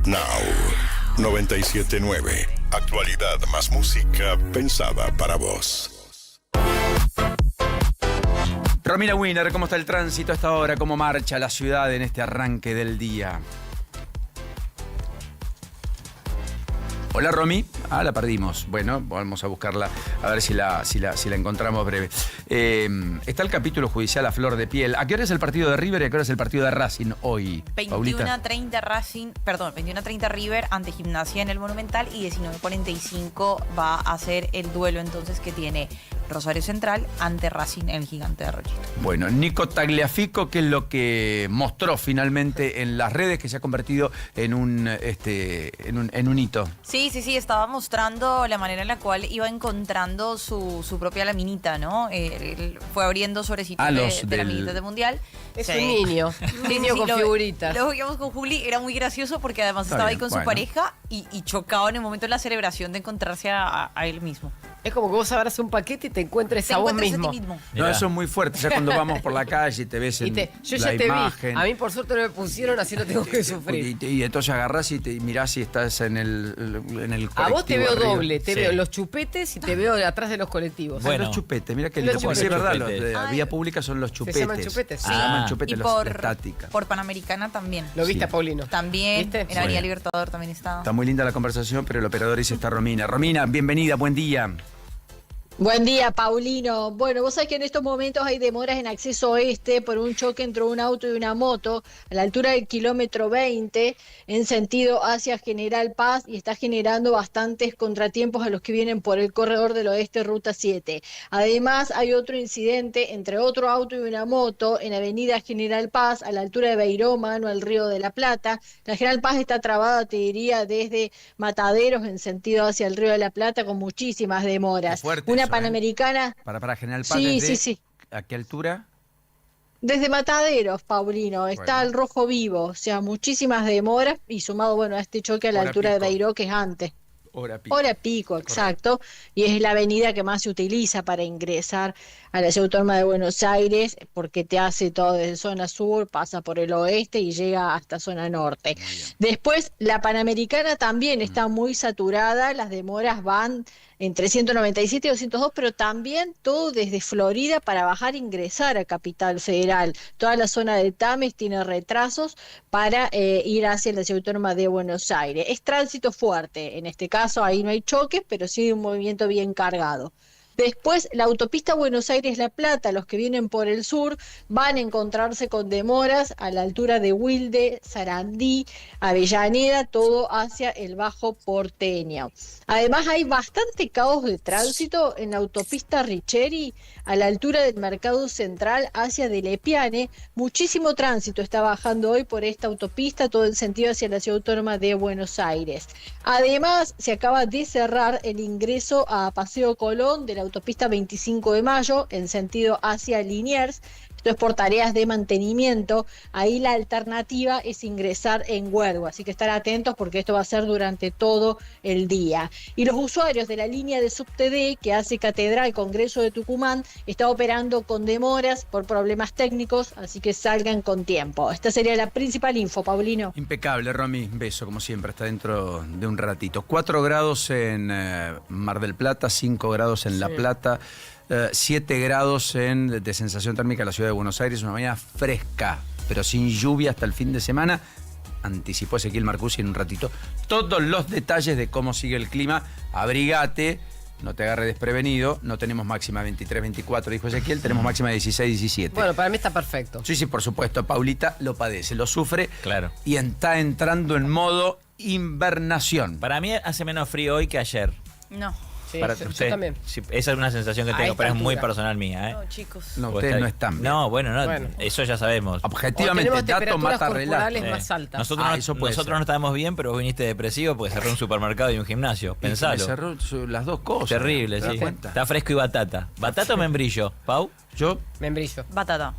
Now 97.9. Actualidad más música pensada para vos. Romina Winner, ¿cómo está el tránsito a esta hora? ¿Cómo marcha la ciudad en este arranque del día? Hola, Romy. Ah, la perdimos. Bueno, vamos a buscarla, a ver si la encontramos breve. Está el capítulo judicial a flor de piel. ¿A qué hora es el partido de River y a qué hora es el partido de Racing hoy, Paulita? 21:30 River ante Gimnasia en el Monumental y 19:45 va a ser el duelo entonces que tiene Rosario Central ante Racing en el Gigante de Rollito. Bueno, Nico Tagliafico, ¿qué es lo que mostró finalmente en las redes que se ha convertido en un hito? Sí, estaba mostrando la manera en la cual iba encontrando su propia laminita, ¿no? Él fue abriendo sobrecitos de laminitas de Mundial. Es un niño con figuritas. Lo veíamos con Juli, era muy gracioso porque además estaba ahí con su pareja y chocaba en el momento de la celebración de encontrarse a él mismo. Es como que vos abras un paquete y te encuentres a vos mismo. No, eso es muy fuerte. Ya cuando vamos por la calle y te ves en yo la ya te imagen. vi. A mí por suerte no me pusieron, así no tengo que sufrir. Y entonces agarrás y mirás si estás en el colectivo. A vos te veo arriba. doble, te veo en los chupetes y te veo atrás de los colectivos. Bueno, los chupetes, mira que los lindo. Sí, es verdad, los de Ay. vía pública son los chupetes. ¿Se llaman chupetes? Se llaman chupetes, Y los de estática. por Panamericana también. ¿Lo viste Sí. a Paulino? También, ¿Viste? en Avenida Libertador también estaba. Está muy linda la conversación, pero el operador dice está Romina. Romina, bienvenida, buen día. Buen día, Paulino. Bueno, vos sabés que en estos momentos hay demoras en acceso oeste por un choque entre un auto y una moto a la altura del kilómetro 20 en sentido hacia General Paz y está generando bastantes contratiempos a los que vienen por el corredor del oeste, ruta 7. Además, hay otro incidente entre otro auto y una moto en avenida General Paz a la altura de Beiró, mano al Río de la Plata. La General Paz está trabada, te diría, desde Mataderos en sentido hacia el Río de la Plata con muchísimas demoras. Qué fuerte Una eso, Panamericana. Para General Paz, Sí. ¿A qué altura? Desde Mataderos, Paulino, está el rojo vivo, o sea, muchísimas demoras y sumado, bueno, a este choque a la Hora altura pico. de Beiró, que es antes. Hora pico. Hora pico, exacto, y es la avenida que más se utiliza para ingresar a la ciudad autónoma de Buenos Aires, porque te hace todo desde zona sur, pasa por el oeste y llega hasta zona norte. Después, la Panamericana también está muy saturada, las demoras van entre 197 y 202, pero también todo desde Florida para bajar e ingresar a Capital Federal. Toda la zona de Tames tiene retrasos para ir hacia la ciudad autónoma de Buenos Aires. Es tránsito fuerte, en este caso ahí no hay choques, pero sí un movimiento bien cargado. Después, la autopista Buenos Aires-La Plata, los que vienen por el sur, van a encontrarse con demoras a la altura de Wilde, Sarandí, Avellaneda, todo hacia el Bajo Porteño. Además, hay bastante caos de tránsito en la autopista Richeri, a la altura del Mercado Central hacia Delepiane. Muchísimo tránsito está bajando hoy por esta autopista, todo en sentido hacia la ciudad autónoma de Buenos Aires. Además, se acaba de cerrar el ingreso a Paseo Colón de la autopista 25 de Mayo en sentido hacia Liniers. Esto es por tareas de mantenimiento. Ahí la alternativa es ingresar en Huergo, así que estar atentos porque esto va a ser durante todo el día. Y los usuarios de la línea de SubTD que hace Catedral Congreso de Tucumán está operando con demoras por problemas técnicos, así que salgan con tiempo. Esta sería la principal info, Paulino. Impecable, Romy. Un beso, como siempre, está dentro de un ratito. 4 grados en Mar del Plata, 5 grados en La Plata, 7 grados de sensación térmica en la ciudad de Buenos Aires, una mañana fresca, pero sin lluvia hasta el fin de semana. Anticipó Ezequiel Marcucci en un ratito todos los detalles de cómo sigue el clima. Abrigate, no te agarre desprevenido. No tenemos máxima 23, 24, dijo Ezequiel, tenemos máxima 16, 17. Bueno, para mí está perfecto. Sí, por supuesto. Paulita lo padece, lo sufre. Claro. Y está entrando en modo invernación. Para mí hace menos frío hoy que ayer. No, Sí, Para yo usted, también. sí, esa es una sensación que A tengo, esta pero es muy altura. personal mía, ¿eh? no, chicos. No, Vos ustedes está- no están bien. No, bueno, Bueno. eso ya sabemos. Objetivamente, O tenemos dato temperaturas mata relato. corporales más altas. Nosotros, eso puede nosotros ser. no estábamos bien, pero vos viniste depresivo porque cerró un supermercado y un gimnasio. Me Pensalo. cerró las dos cosas. Terrible, ¿Te das sí. cuenta? Está fresco y batata. ¿Batata o membrillo, Pau? Yo, Membrillo. Batata.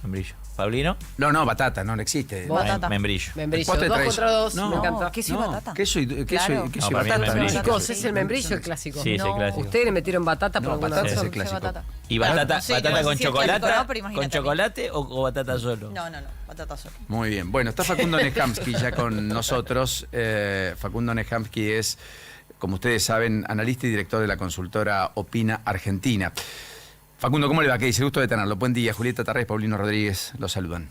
Membrillo. ¿Paulino? No, batata, no existe. Batata. Membrillo. Membrillo, Postre 2 tradicional. contra 2, No, me encanta. Queso y batata. Queso y Claro. No, para mí es batata. membrillo. Chicos, es el membrillo el clásico. Sí, es el No. clásico. ¿Ustedes le metieron batata por No, alguna batata es razón? el clásico. Batata. ¿Y batata, No sé, batata no con sé si es chocolate? clásico o no, pero ¿Con imagínate. chocolate o batata solo? No, batata sola. Muy bien. Bueno, está Facundo Nehamsky ya con nosotros. Facundo Nehamsky es, como ustedes saben, analista y director de la consultora Opina Argentina. Facundo, ¿cómo le va? ¿Qué dice? Gusto de tenerlo. Buen día. Julieta Tarrés, Paulino Rodríguez, los saludan.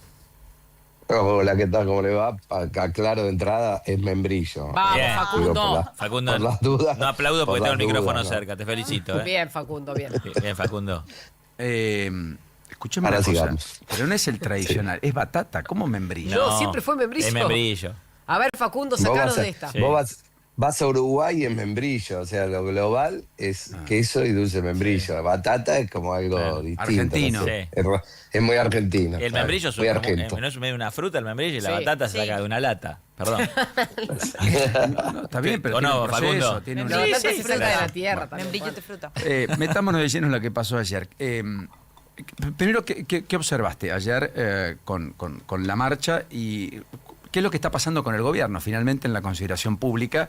Hola, ¿qué tal? ¿Cómo le va? Acá, claro, de entrada, es membrillo. Vamos, Bien. Facundo. Facundo, por las dudas, no aplaudo porque por tengo el las micrófono dudas, ¿no? cerca. Te felicito. Bien, Facundo, bien. Bien, Facundo. Escúcheme Ahora una cosa, sigamos. pero no es el tradicional, es batata. ¿Cómo membrillo? No, siempre fue membrillo. Es membrillo. A ver, Facundo, Vos sacaron vas a- de esta. Sí. Vos vas a Uruguay y es membrillo, o sea, lo global es queso y dulce membrillo. Batata es como algo Claro. distinto. Argentino. No sé. Sí. Es muy argentino. El claro, membrillo es, muy como- argento. no es medio una fruta el membrillo y la Sí. batata se Sí. saca de una lata. Perdón. No, está bien, pero ¿O tiene no, un proceso, Facundo? tiene La una... batata sí, se saca de claro. la tierra también. Membrillete de fruta. Metámonos de lleno en lo que pasó ayer. Primero, ¿qué observaste ayer con la marcha y qué es lo que está pasando con el gobierno finalmente en la consideración pública?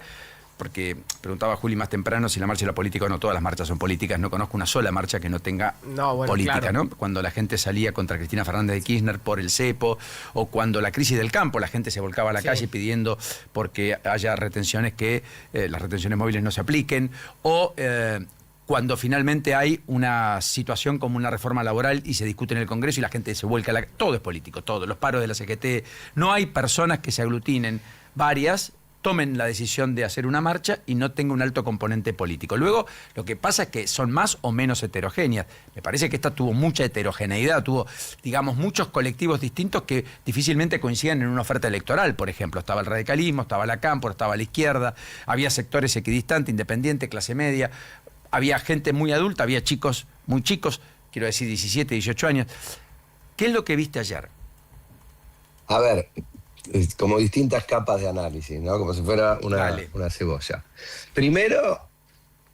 Porque preguntaba Juli más temprano si la marcha era política o no. Todas las marchas son políticas. No conozco una sola marcha que no tenga No, bueno, política, claro. ¿no? Cuando la gente salía contra Cristina Fernández de Kirchner por el cepo, o cuando la crisis del campo, la gente se volcaba a la Sí. calle pidiendo porque haya retenciones que las retenciones móviles no se apliquen, o cuando finalmente hay una situación como una reforma laboral y se discute en el Congreso y la gente se vuelca a la... Todo es político, todo. Los paros de la CGT. No hay personas que se aglutinen, varias, tomen la decisión de hacer una marcha y no tenga un alto componente político. Luego, lo que pasa es que son más o menos heterogéneas. Me parece que esta tuvo mucha heterogeneidad, tuvo, digamos, muchos colectivos distintos que difícilmente coinciden en una oferta electoral. Por ejemplo, estaba el radicalismo, estaba la Cámpora, estaba la izquierda, había sectores equidistantes, independiente, clase media, había gente muy adulta, había chicos muy chicos, quiero decir 17, 18 años. ¿Qué es lo que viste ayer? A ver, es como distintas capas de análisis, ¿no? Como si fuera Dale. una cebolla. Primero,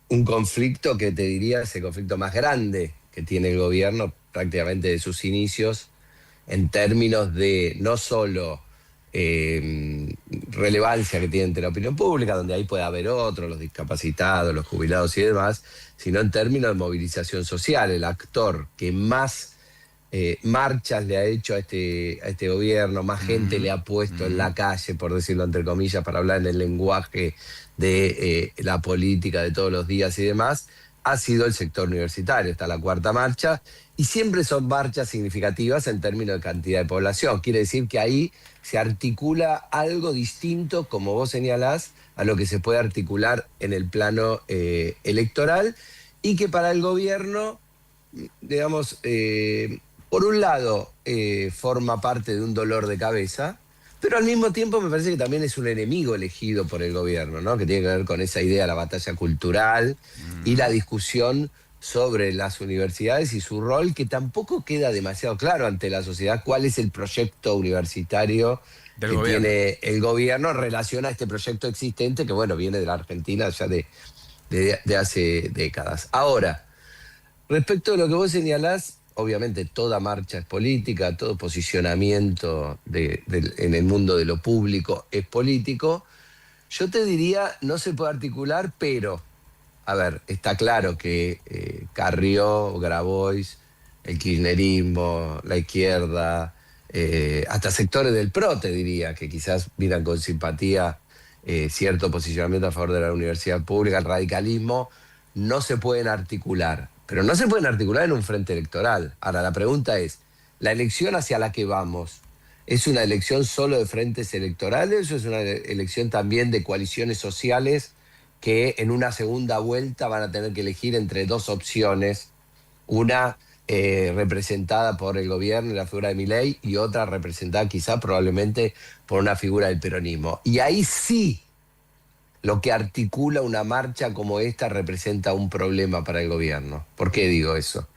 un conflicto que te diría es el conflicto más grande que tiene el gobierno prácticamente de sus inicios, en términos de no solo relevancia que tiene ante la opinión pública, donde ahí puede haber otros, los discapacitados, los jubilados y demás, sino en términos de movilización social. El actor que más marchas le ha hecho a este gobierno, más gente le ha puesto en la calle, por decirlo entre comillas, para hablar en el lenguaje de la política de todos los días y demás, ha sido el sector universitario. Está la cuarta marcha, y siempre son marchas significativas en términos de cantidad de población. Quiere decir que ahí se articula algo distinto, como vos señalás, a lo que se puede articular en el plano electoral, y que para el gobierno, digamos, por un lado, forma parte de un dolor de cabeza, pero al mismo tiempo me parece que también es un enemigo elegido por el gobierno, ¿no? Que tiene que ver con esa idea de la batalla cultural y la discusión sobre las universidades y su rol, que tampoco queda demasiado claro ante la sociedad cuál es el proyecto universitario Del que gobierno. tiene el gobierno en relación a este proyecto existente que, bueno, viene de la Argentina ya de hace décadas. Ahora, respecto a lo que vos señalás, obviamente toda marcha es política, todo posicionamiento en el mundo de lo público es político. Yo te diría, no se puede articular, pero, a ver, está claro que Carrió, Grabois, el kirchnerismo, la izquierda, hasta sectores del PRO, te diría, que quizás miran con simpatía cierto posicionamiento a favor de la universidad pública, el radicalismo, no se pueden articular. Pero no se pueden articular en un frente electoral. Ahora, la pregunta es, ¿la elección hacia la que vamos es una elección solo de frentes electorales o es una elección también de coaliciones sociales que en una segunda vuelta van a tener que elegir entre dos opciones? Una representada por el gobierno y la figura de Milei, y otra representada quizá probablemente por una figura del peronismo. Y ahí sí, lo que articula una marcha como esta representa un problema para el gobierno. ¿Por qué digo eso?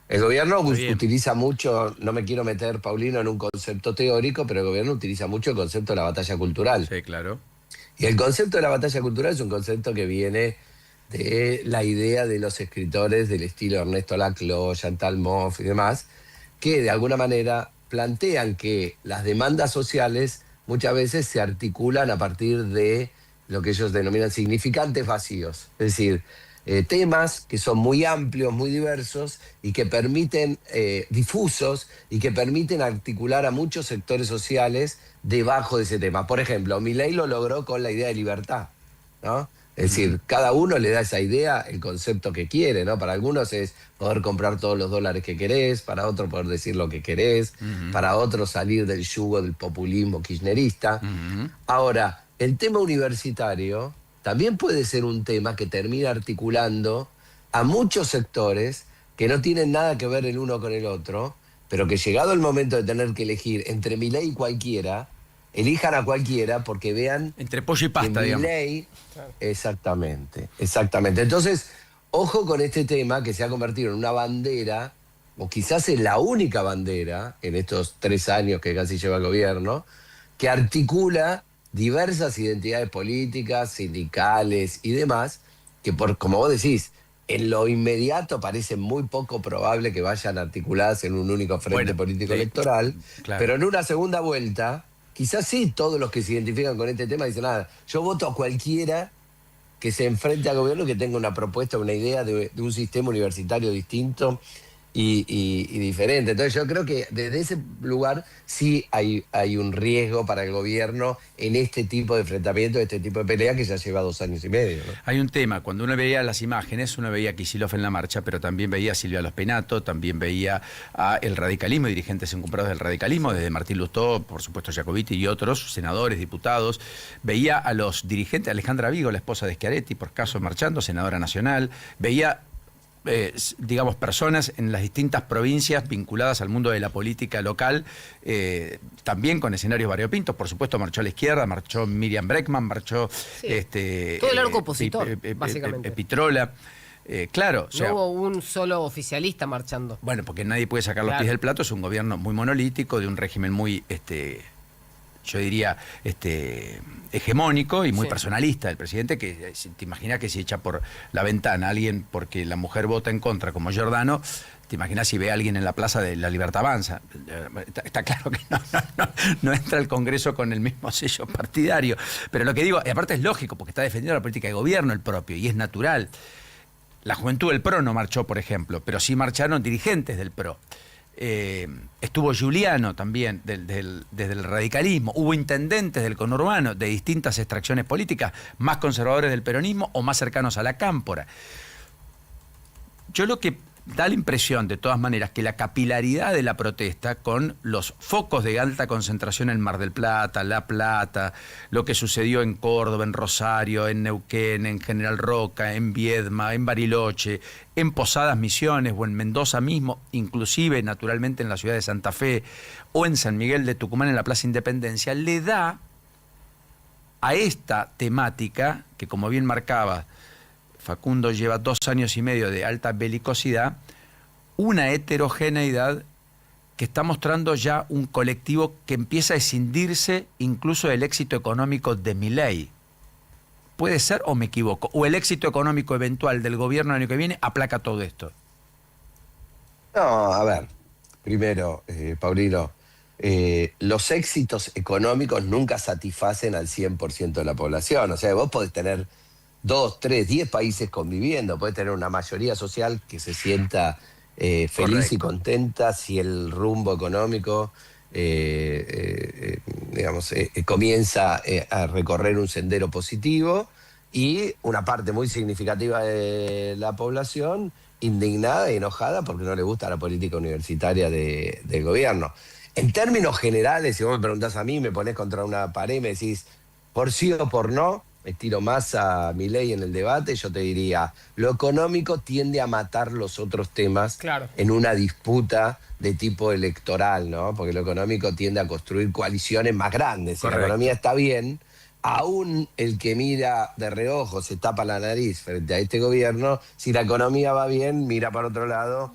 El gobierno utiliza mucho, no me quiero meter, Paulino, en un concepto teórico, pero el gobierno utiliza mucho el concepto de la batalla cultural. Sí, claro. Y el concepto de la batalla cultural es un concepto que viene de la idea de los escritores del estilo Ernesto Laclau, Chantal Mouffe y demás, que de alguna manera plantean que las demandas sociales muchas veces se articulan a partir de lo que ellos denominan significantes vacíos. Es decir, temas que son muy amplios, muy diversos y que permiten, difusos, y que permiten articular a muchos sectores sociales debajo de ese tema. Por ejemplo, Milei lo logró con la idea de libertad, ¿no? Es decir, cada uno le da esa idea, el concepto que quiere, ¿no? Para algunos es poder comprar todos los dólares que querés, para otros poder decir lo que querés, para otros salir del yugo del populismo kirchnerista. Ahora, el tema universitario también puede ser un tema que termina articulando a muchos sectores que no tienen nada que ver el uno con el otro, pero que llegado el momento de tener que elegir entre Milei y cualquiera, elijan a cualquiera porque vean Entre pollo y pasta, que digamos. Milei, exactamente. Entonces, ojo con este tema que se ha convertido en una bandera, o quizás es la única bandera en estos 3 años que casi lleva el gobierno, que articula diversas identidades políticas, sindicales y demás, que como vos decís, en lo inmediato parece muy poco probable que vayan articuladas en un único frente político electoral, claro. pero en una segunda vuelta, quizás sí todos los que se identifican con este tema dicen, nada, yo voto a cualquiera que se enfrente al gobierno, que tenga una propuesta, una idea de un sistema universitario distinto y diferente. Entonces yo creo que desde ese lugar sí hay un riesgo para el gobierno en este tipo de enfrentamiento, este tipo de pelea que ya lleva 2 años y medio, ¿no? Hay un tema, cuando uno veía las imágenes, uno veía a Kicillof en la marcha, pero también veía a Silvia Lospinato, también veía a el radicalismo, dirigentes encumbrados del radicalismo, desde Martín Lustó, por supuesto Jacobiti y otros, senadores, diputados. Veía a los dirigentes, Alejandra Vigo, la esposa de Schiaretti, por caso marchando, senadora nacional. Veía digamos, personas en las distintas provincias vinculadas al mundo de la política local, también con escenarios variopintos. Por supuesto, marchó a la izquierda, marchó Miriam Breckman, marchó todo el arco opositor, básicamente. Pitrola. Claro, o sea, no hubo un solo oficialista marchando. Bueno, porque nadie puede sacar los pies del plato. Es un gobierno muy monolítico, de un régimen muy, yo diría, hegemónico y muy personalista del presidente, que te imaginas que si echa por la ventana a alguien porque la mujer vota en contra, como Giordano, te imaginas si ve a alguien en la Plaza de la Libertad Avanza. Está claro que no entra al Congreso con el mismo sello partidario. Pero lo que digo, y aparte es lógico, porque está defendiendo la política de gobierno el propio, y es natural. La juventud del PRO no marchó, por ejemplo, pero sí marcharon dirigentes del PRO. Estuvo Giuliano también desde el radicalismo, hubo intendentes del conurbano de distintas extracciones políticas, más conservadores del peronismo o más cercanos a la cámpora. Yo lo que da la impresión, de todas maneras, que la capilaridad de la protesta, con los focos de alta concentración en Mar del Plata, La Plata, lo que sucedió en Córdoba, en Rosario, en Neuquén, en General Roca, en Viedma, en Bariloche, en Posadas Misiones o en Mendoza mismo, inclusive naturalmente en la ciudad de Santa Fe o en San Miguel de Tucumán en la Plaza Independencia, le da a esta temática, que como bien marcaba Facundo, lleva 2 años y medio de alta belicosidad, una heterogeneidad que está mostrando ya un colectivo que empieza a escindirse incluso del éxito económico de Milei. ¿Puede ser o me equivoco? ¿O el éxito económico eventual del gobierno el año que viene aplaca todo esto? No, a ver, primero, Paulino, los éxitos económicos nunca satisfacen al 100% de la población. O sea, vos podés tener 2, 3, 10 países conviviendo, podés tener una mayoría social que se sienta feliz y contenta si el rumbo económico comienza a recorrer un sendero positivo, y una parte muy significativa de la población indignada y enojada porque no le gusta la política universitaria del gobierno. En términos generales, si vos me preguntás a mí, me ponés contra una pared y me decís por sí o por no, me tiro más a Milei en el debate, yo te diría, lo económico tiende a matar los otros temas en una disputa de tipo electoral, ¿no? Porque lo económico tiende a construir coaliciones más grandes. Si la economía está bien, aún el que mira de reojo se tapa la nariz frente a este gobierno, si la economía va bien, mira para otro lado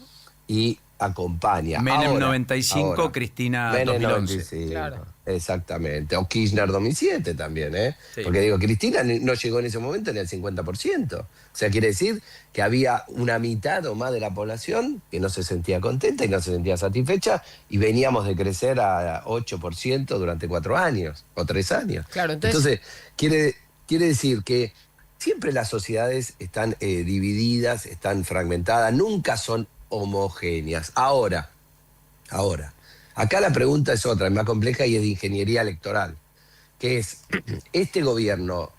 y acompaña. Menem Ahora, 95, Cristina Menem 2011. 95, Claro. exactamente. O Kirchner 2007 también, ¿eh? Sí. Porque digo, Cristina no llegó en ese momento ni al 50%. O sea, quiere decir que había una mitad o más de la población que no se sentía contenta y no se sentía satisfecha, y veníamos de crecer a 8% durante 4 años o 3 años. Claro, entonces Quiere decir que siempre las sociedades están divididas, están fragmentadas, nunca son homogéneas. Ahora, acá la pregunta es otra, es más compleja y es de ingeniería electoral, que es, este gobierno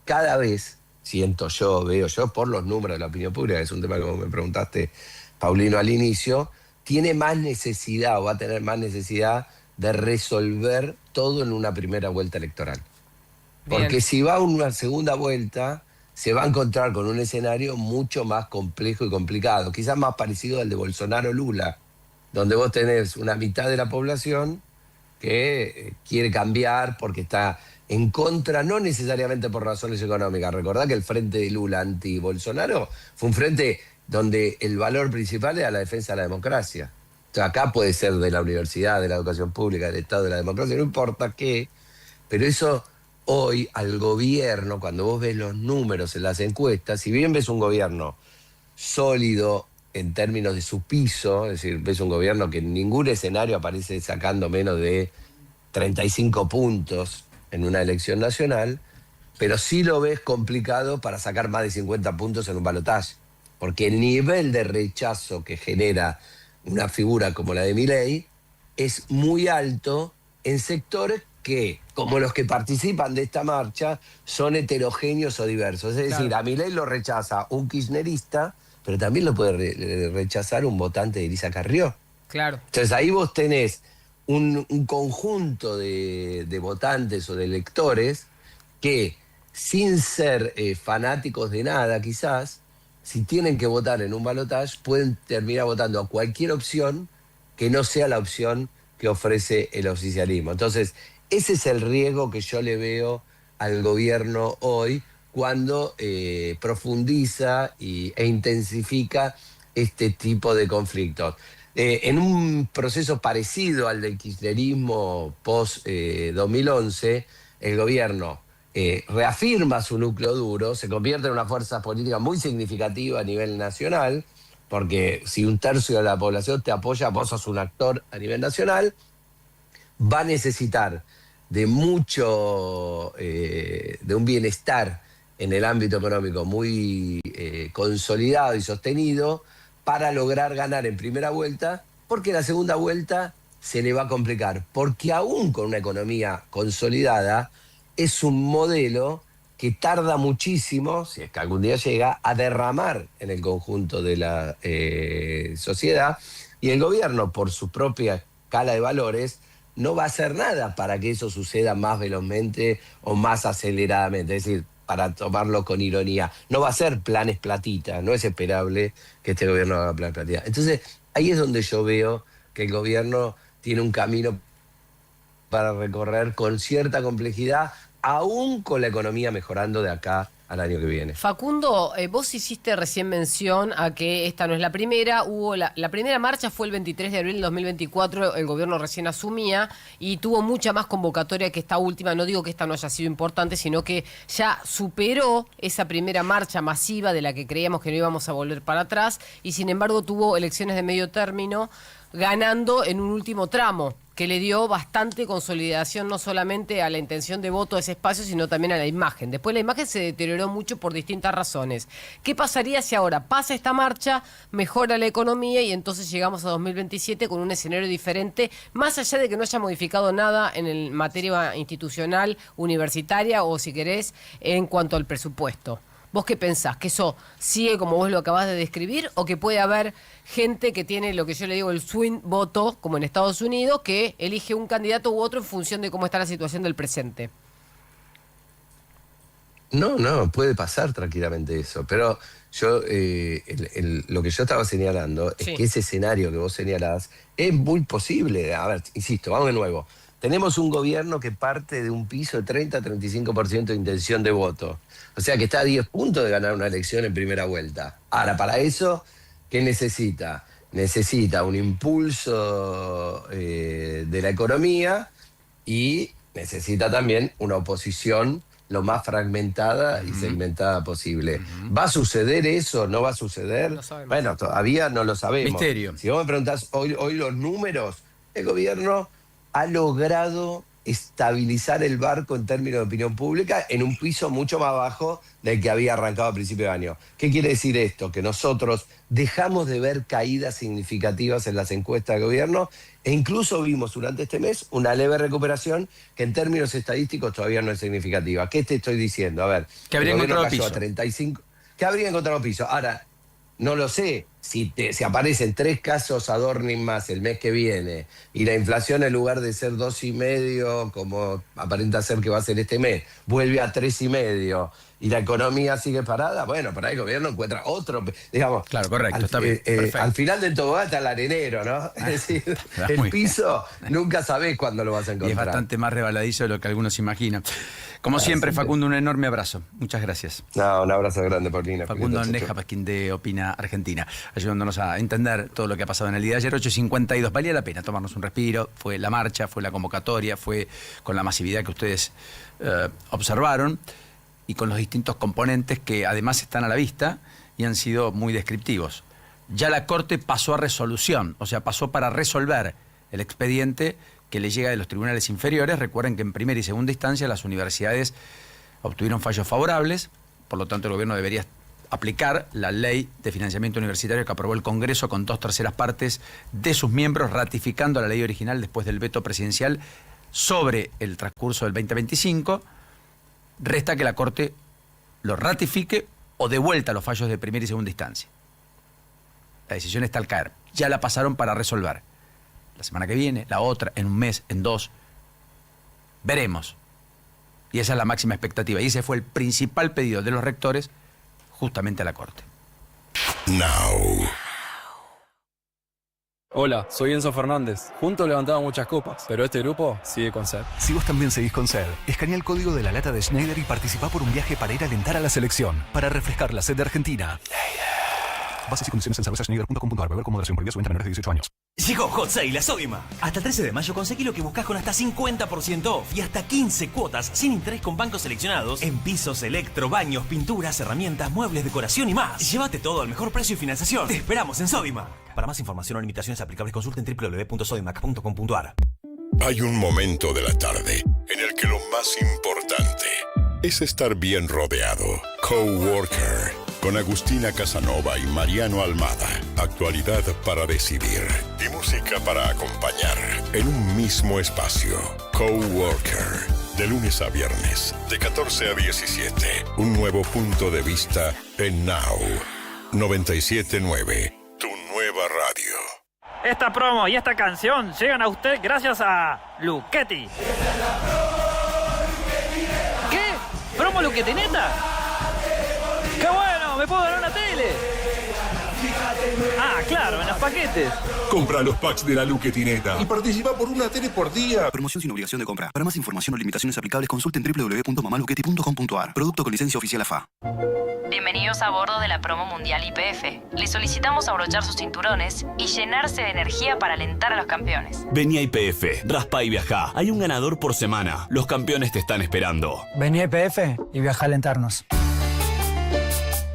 cada vez, siento yo, veo yo, por los números de la opinión pública, que es un tema que vos me preguntaste, Paulino, al inicio, tiene más necesidad o va a tener más necesidad de resolver todo en una primera vuelta electoral. Porque Bien. si va a una segunda vuelta, se va a encontrar con un escenario mucho más complejo y complicado, quizás más parecido al de Bolsonaro-Lula, donde vos tenés una mitad de la población que quiere cambiar porque está en contra, no necesariamente por razones económicas. Recordá que el frente de Lula anti-Bolsonaro fue un frente donde el valor principal era la defensa de la democracia. O sea, acá puede ser de la universidad, de la educación pública, del Estado, de la democracia, no importa qué, pero eso hoy al gobierno, cuando vos ves los números en las encuestas, si bien ves un gobierno sólido en términos de su piso, es decir, ves un gobierno que en ningún escenario aparece sacando menos de 35 puntos en una elección nacional, pero sí lo ves complicado para sacar más de 50 puntos en un balotaje, porque el nivel de rechazo que genera una figura como la de Milei es muy alto en sectores que, como los que participan de esta marcha, son heterogéneos o diversos. Es decir, a Milei lo rechaza un kirchnerista, pero también lo puede rechazar un votante de Elisa Carrió. Claro. Entonces ahí vos tenés un conjunto de votantes o de electores que, sin ser fanáticos de nada quizás, si tienen que votar en un balotaje, pueden terminar votando a cualquier opción que no sea la opción que ofrece el oficialismo. Entonces, ese es el riesgo que yo le veo al gobierno hoy cuando profundiza e intensifica este tipo de conflictos. En un proceso parecido al del kirchnerismo post-2011, el gobierno reafirma su núcleo duro, se convierte en una fuerza política muy significativa a nivel nacional, porque si un tercio de la población te apoya, vos sos un actor a nivel nacional, va a necesitar de mucho, de un bienestar en el ámbito económico muy consolidado y sostenido para lograr ganar en primera vuelta, porque la segunda vuelta se le va a complicar, porque aún con una economía consolidada, es un modelo que tarda muchísimo, si es que algún día llega, a derramar en el conjunto de la sociedad, y el gobierno, por su propia escala de valores, no va a hacer nada para que eso suceda más velozmente o más aceleradamente. Es decir, para tomarlo con ironía, no va a ser planes platita, no es esperable que este gobierno haga planes platita. Entonces, ahí es donde yo veo que el gobierno tiene un camino para recorrer con cierta complejidad, aún con la economía mejorando de acá al año que viene. Facundo, vos hiciste recién mención a que esta no es la primera. Hubo la primera marcha fue el 23 de abril del 2024, el gobierno recién asumía y tuvo mucha más convocatoria que esta última. No digo que esta no haya sido importante, sino que ya superó esa primera marcha masiva de la que creíamos que no íbamos a volver para atrás y sin embargo tuvo elecciones de medio término, ganando en un último tramo, que le dio bastante consolidación no solamente a la intención de voto de ese espacio, sino también a la imagen. Después la imagen se deterioró mucho por distintas razones. ¿Qué pasaría si ahora pasa esta marcha, mejora la economía y entonces llegamos a 2027 con un escenario diferente, más allá de que no haya modificado nada en el materia institucional, universitaria o, si querés, en cuanto al presupuesto? ¿Vos qué pensás? ¿Que eso sigue como vos lo acabás de describir o que puede haber gente que tiene lo que yo le digo el swing voto, como en Estados Unidos, que elige un candidato u otro en función de cómo está la situación del presente? No, puede pasar tranquilamente eso, pero yo lo que yo estaba señalando es que ese escenario que vos señalás es muy posible. A ver, insisto, vamos de nuevo. Tenemos un gobierno que parte de un piso de 30-35% de intención de voto. O sea que está a 10 puntos de ganar una elección en primera vuelta. Ahora, para eso, ¿qué necesita? necesita un impulso de la economía y necesita también una oposición lo más fragmentada y segmentada posible. ¿Va a suceder eso? ¿No va a suceder? No sabemos. Bueno, todavía no lo sabemos. Misterio. Si vos me preguntás hoy los números, el gobierno ha logrado estabilizar el barco en términos de opinión pública en un piso mucho más bajo del que había arrancado a principio de año. ¿Qué quiere decir esto? Que nosotros dejamos de ver caídas significativas en las encuestas de gobierno e incluso vimos durante este mes una leve recuperación que en términos estadísticos todavía no es significativa. ¿Qué te estoy diciendo? A ver, Que habría el gobierno encontrado cayó piso. a 35. ¿Qué habría encontrado piso? Ahora, no lo sé. Si aparecen 3 casos Adorning más el mes que viene y la inflación en lugar de ser 2,5, como aparenta ser que va a ser este mes, vuelve a 3,5 y la economía sigue parada, bueno, por ahí el gobierno encuentra otro, digamos. Claro, correcto, está bien, perfecto. Al final del tobogán está el arenero, ¿no? Es decir, Está el muy bien. piso nunca sabés cuándo lo vas a Y es encontrar. bastante más rebaladizo de lo que algunos imaginan. Como siempre, Facundo, un enorme abrazo. Muchas gracias. No, un abrazo grande, Paulina. Facundo Chau, chau. Neja Pasquín de Opina Argentina, ayudándonos a entender todo lo que ha pasado en el día de ayer. 8:52. Valía la pena tomarnos un respiro. Fue la marcha, fue la convocatoria, fue con la masividad que ustedes observaron y con los distintos componentes que además están a la vista y han sido muy descriptivos. Ya la Corte pasó a resolución, o sea, pasó para resolver el expediente que le llega de los tribunales inferiores. Recuerden que en primera y segunda instancia las universidades obtuvieron fallos favorables, por lo tanto el gobierno debería aplicar la ley de financiamiento universitario que aprobó el Congreso con 2/3 partes de sus miembros, ratificando la ley original después del veto presidencial sobre el transcurso del 2025. Resta que la Corte lo ratifique o dé vuelta los fallos de primera y segunda instancia. La decisión está al caer. Ya la pasaron para resolver. La semana que viene, la otra, en un mes, en 2. Veremos. Y esa es la máxima expectativa. Y ese fue el principal pedido de los rectores justamente a la Corte. Now. Hola, soy Enzo Fernández. Juntos levantamos muchas copas, pero este grupo sigue con sed. Si vos también seguís con sed, escanea el código de la lata de Schneider y participá por un viaje para ir a alentar a la selección, para refrescar la sed de Argentina. Bases y condiciones en cervezaschneider.com.ar. Beber con moderación. Prohibida su venta a menores de 18 años. Llegó Hot Sale a Sodimac. Hasta el 13 de mayo conseguí lo que buscas con hasta 50% off y hasta 15 cuotas sin interés con bancos seleccionados en pisos, electro, baños, pinturas, herramientas, muebles, decoración y más. Llévate todo al mejor precio y financiación. Te esperamos en Sodimac. Para más información o limitaciones aplicables consulten www.sodimac.com.ar. Hay un momento de la tarde en el que lo más importante es estar bien rodeado. Coworker. Con Agustina Casanova y Mariano Almada. Actualidad para decidir y música para acompañar en un mismo espacio. Coworker. De lunes a viernes, de 14 a 17. Un nuevo punto de vista en Now. 97.9. Tu nueva radio. Esta promo y esta canción llegan a usted gracias a Luchetti. ¿Qué? ¿Promo Luchetti neta? ¡Qué bueno! ¡Me puedo ganar una tele! Ah, claro, en los paquetes. Compra los packs de la Luchetineta y participa por una tele por día. Promoción sin obligación de compra. Para más información o limitaciones aplicables consulten www.mamaluchetti.com.ar. Producto con licencia oficial AFA. Bienvenidos a bordo de la promo mundial YPF. Les solicitamos abrochar sus cinturones y llenarse de energía para alentar a los campeones. Vení a YPF, raspa y viajá. Hay un ganador por semana. Los campeones te están esperando. Vení a YPF y viaja a alentarnos.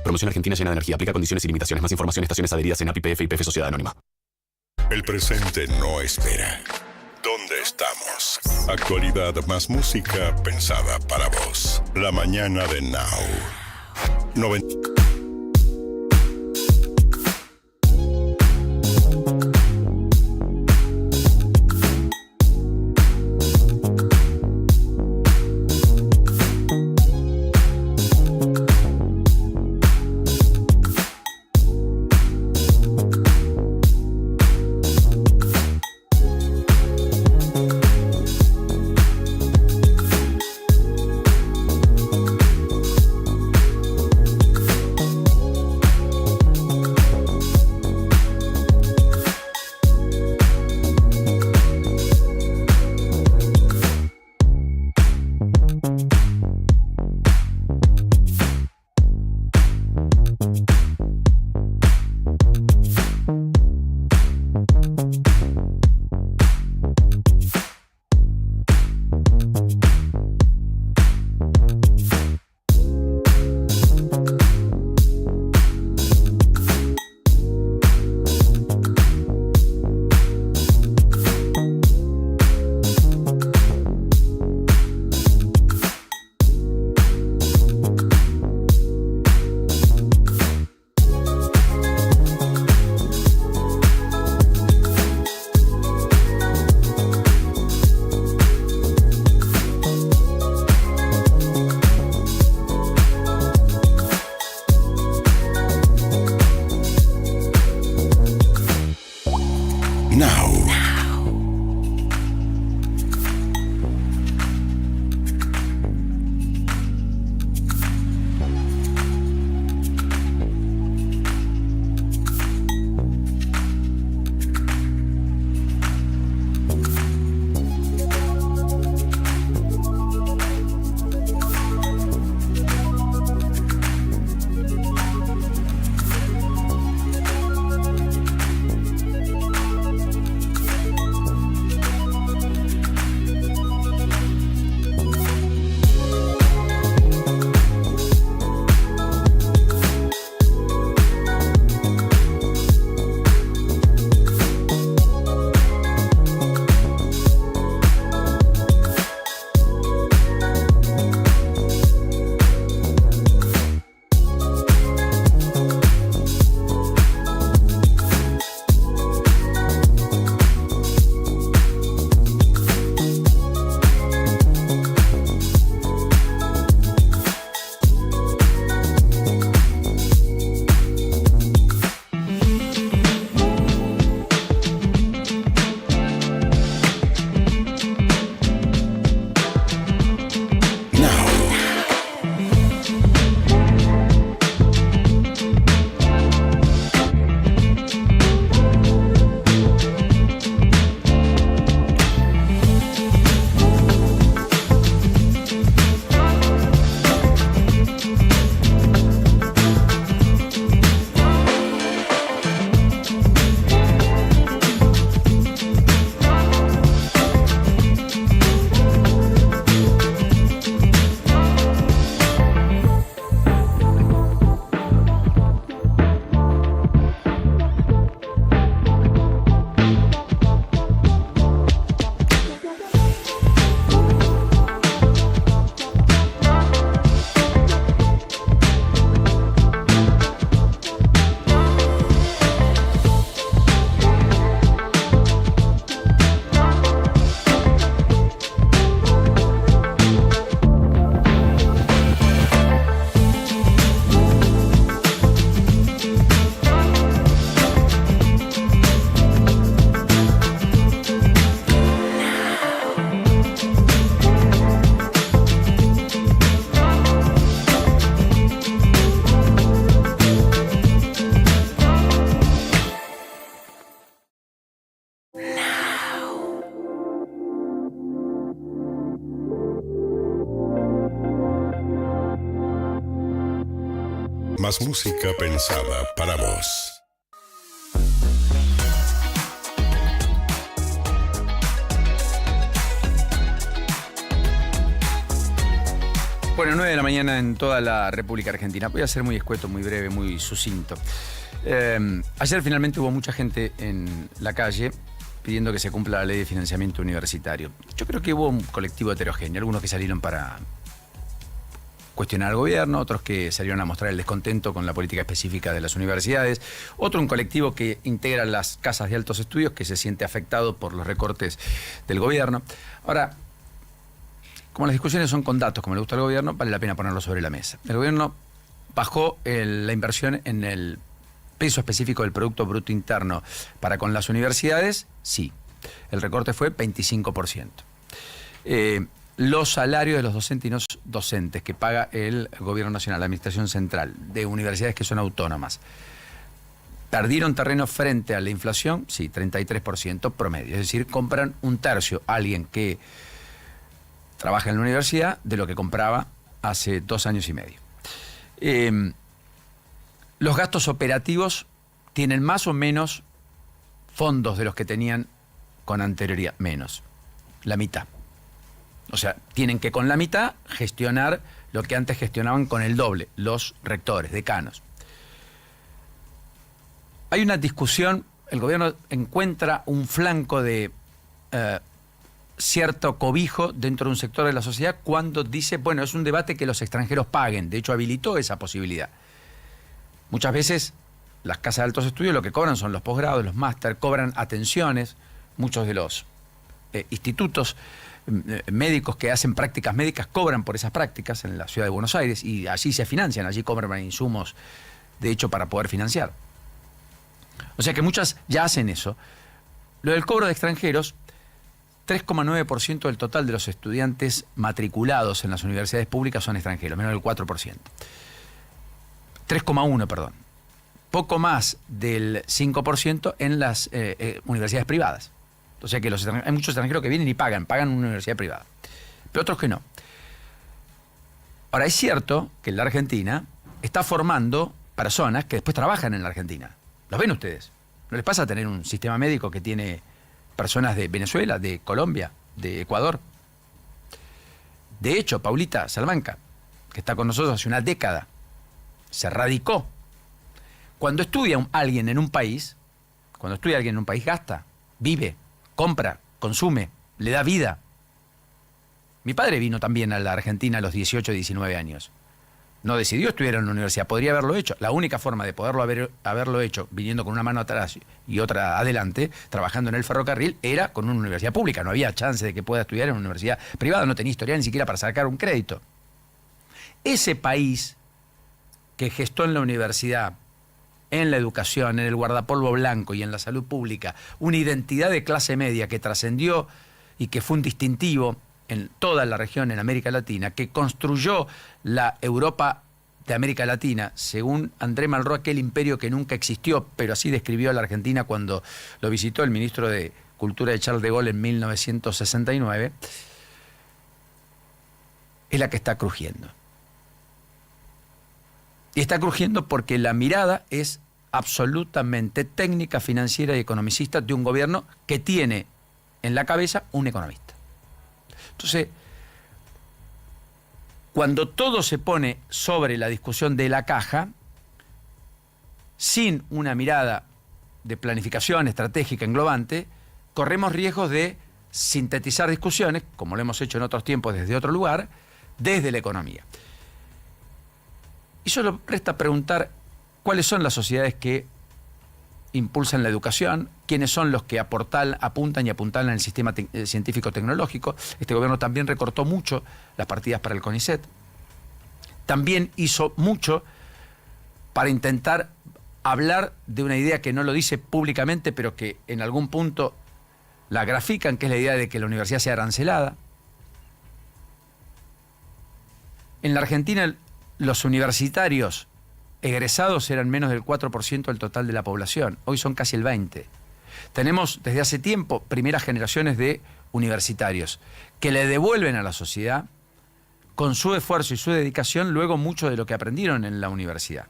Promoción argentina llena de energía. Aplica condiciones y limitaciones. Más información, estaciones adheridas en APIPF y YPF Sociedad Anónima. El presente no espera. ¿Dónde estamos? Actualidad más música pensada para vos. La mañana de Now. 90. más música pensada para vos. Bueno, 9 de la mañana en toda la República Argentina. Voy a ser muy escueto, muy breve, muy sucinto. Ayer finalmente hubo mucha gente en la calle pidiendo que se cumpla la ley de financiamiento universitario. Yo creo que hubo un colectivo heterogéneo, algunos que salieron para cuestionar al gobierno, otros que salieron a mostrar el descontento con la política específica de las universidades, otro un colectivo que integra las casas de altos estudios que se siente afectado por los recortes del gobierno. Ahora, como las discusiones son con datos, como le gusta al gobierno, vale la pena ponerlo sobre la mesa. El gobierno bajó la inversión en el peso específico del Producto Bruto Interno para con las universidades, sí. El recorte fue 25%. Los salarios de los docentes y no docentes que paga el Gobierno Nacional, la Administración Central, de universidades que son autónomas, ¿perdieron terreno frente a la inflación? Sí, 33% promedio. Es decir, compran un tercio a alguien que trabaja en la universidad de lo que compraba hace 2 años y medio. Los gastos operativos tienen más o menos fondos de los que tenían con anterioridad, menos, la mitad. O sea, tienen que con la mitad gestionar lo que antes gestionaban con el doble, los rectores, decanos. Hay una discusión, el gobierno encuentra un flanco de cierto cobijo dentro de un sector de la sociedad cuando dice, bueno, es un debate que los extranjeros paguen. De hecho, habilitó esa posibilidad. Muchas veces las casas de altos estudios lo que cobran son los posgrados, los máster, cobran atenciones. Muchos de los institutos médicos que hacen prácticas médicas cobran por esas prácticas en la ciudad de Buenos Aires y allí se financian, allí cobran insumos, de hecho, para poder financiar. O sea que muchas ya hacen eso. Lo del cobro de extranjeros, 3,9% del total de los estudiantes matriculados en las universidades públicas son extranjeros, menos del 4%. 3,1%, perdón. Poco más del 5% en las universidades privadas. O sea que hay muchos extranjeros que vienen y pagan una universidad privada. Pero otros que no. Ahora, es cierto que la Argentina está formando personas que después trabajan en la Argentina. ¿Los ven ustedes? ¿No les pasa tener un sistema médico que tiene personas de Venezuela, de Colombia, de Ecuador? De hecho, Paulita Salamanca, que está con nosotros hace una década, se radicó. Cuando estudia alguien en un país, gasta, vive, compra, consume, le da vida. Mi padre vino también a la Argentina a los 18, 19 años. No decidió estudiar en la universidad, podría haberlo hecho. La única forma de poderlo haberlo hecho, viniendo con una mano atrás y otra adelante, trabajando en el ferrocarril, era con una universidad pública. No había chance de que pueda estudiar en una universidad privada, no tenía historial ni siquiera para sacar un crédito. Ese país que gestó en la universidad, en la educación, en el guardapolvo blanco y en la salud pública, una identidad de clase media que trascendió y que fue un distintivo en toda la región, en América Latina, que construyó la Europa de América Latina, según André Malraux, aquel imperio que nunca existió, pero así describió a la Argentina cuando lo visitó el ministro de Cultura de Charles de Gaulle en 1969, es la que está crujiendo. Y está crujiendo porque la mirada es absolutamente técnica, financiera y economicista de un gobierno que tiene en la cabeza un economista. Entonces, cuando todo se pone sobre la discusión de la caja, sin una mirada de planificación estratégica englobante, corremos riesgos de sintetizar discusiones, como lo hemos hecho en otros tiempos desde otro lugar, desde la economía. Y solo resta preguntar cuáles son las sociedades que impulsan la educación, quiénes son los que apuntan y apuntalan el sistema científico-tecnológico. Este gobierno también recortó mucho las partidas para el CONICET. También hizo mucho para intentar hablar de una idea que no lo dice públicamente, pero que en algún punto la grafican, que es la idea de que la universidad sea arancelada. En la Argentina, los universitarios egresados eran menos del 4% del total de la población. Hoy son casi el 20%. Tenemos desde hace tiempo primeras generaciones de universitarios que le devuelven a la sociedad con su esfuerzo y su dedicación luego mucho de lo que aprendieron en la universidad.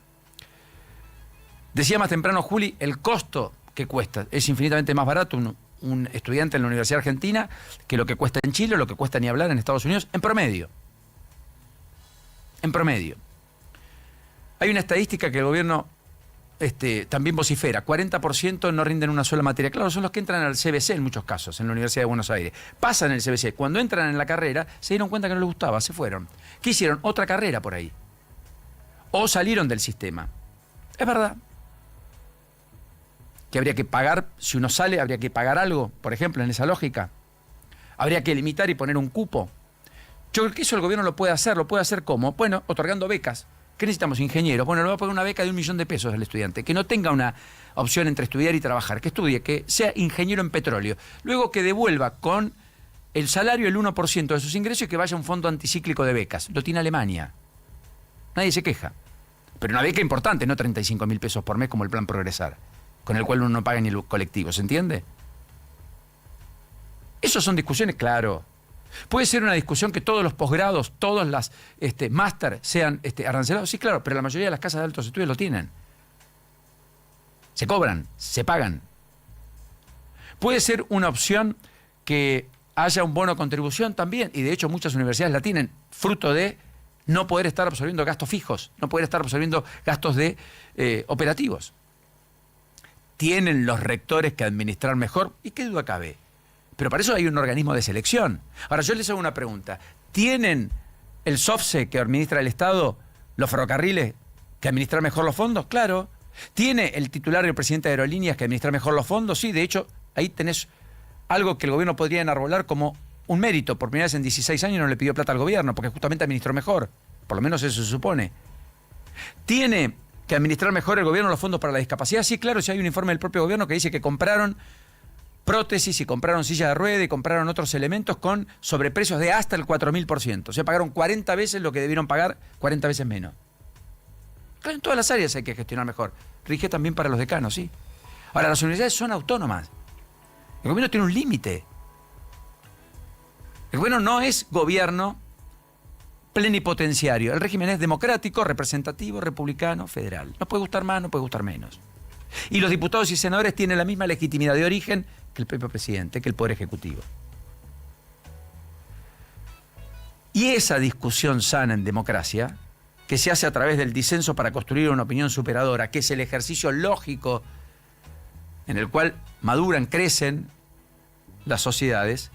Decía más temprano Juli, el costo que cuesta es infinitamente más barato un estudiante en la Universidad Argentina que lo que cuesta en Chile o lo que cuesta ni hablar en Estados Unidos, en promedio. En promedio. Hay una estadística que el gobierno también vocifera. 40% no rinden una sola materia. Claro, son los que entran al CBC en muchos casos, en la Universidad de Buenos Aires. Pasan el CBC. Cuando entran en la carrera, se dieron cuenta que no les gustaba, se fueron. ¿Qué hicieron? Otra carrera por ahí. O salieron del sistema. Es verdad. Que habría que pagar, si uno sale, habría que pagar algo, por ejemplo, en esa lógica. Habría que limitar y poner un cupo. Yo creo que eso el gobierno lo puede hacer ¿cómo? Bueno, otorgando becas. ¿Qué necesitamos? Ingenieros. Bueno, le va a poner una beca de $1 millón al estudiante, que no tenga una opción entre estudiar y trabajar, que estudie, que sea ingeniero en petróleo. Luego que devuelva con el salario el 1% de sus ingresos y que vaya a un fondo anticíclico de becas. Lo tiene Alemania. Nadie se queja. Pero una beca importante, no 35.000 pesos por mes como el plan Progresar, con el cual uno no paga ni el colectivo, ¿se entiende? Esas son discusiones, claro. ¿Puede ser una discusión que todos los posgrados, todos las máster sean arancelados? Sí, claro, pero la mayoría de las casas de altos estudios lo tienen. Se cobran, se pagan. Puede ser una opción que haya un bono contribución también, y de hecho muchas universidades la tienen, fruto de no poder estar absorbiendo gastos fijos, no poder estar absorbiendo gastos de operativos. ¿Tienen los rectores que administrar mejor? ¿Y qué duda cabe? Pero para eso hay un organismo de selección. Ahora, yo les hago una pregunta. ¿Tienen el SOFSE que administra el Estado, los ferrocarriles, que administrar mejor los fondos? Claro. ¿Tiene el titular y el presidente de Aerolíneas que administrar mejor los fondos? Sí, de hecho, ahí tenés algo que el gobierno podría enarbolar como un mérito. Por primera vez en 16 años no le pidió plata al gobierno, porque justamente administró mejor. Por lo menos eso se supone. ¿Tiene que administrar mejor el gobierno los fondos para la discapacidad? Sí, claro, si hay un informe del propio gobierno que dice que compraron prótesis y compraron silla de rueda y compraron otros elementos con sobreprecios de hasta el 4.000%. O sea, pagaron 40 veces lo que debieron pagar, 40 veces menos. Claro, en todas las áreas hay que gestionar mejor. Rige también para los decanos, sí. Ahora, las universidades son autónomas. El gobierno tiene un límite. El gobierno no es gobierno plenipotenciario. El régimen es democrático, representativo, republicano, federal. No puede gustar más, no puede gustar menos. Y los diputados y senadores tienen la misma legitimidad de origen que el propio presidente, que el Poder Ejecutivo. Y esa discusión sana en democracia, que se hace a través del disenso para construir una opinión superadora, que es el ejercicio lógico en el cual maduran, crecen las sociedades,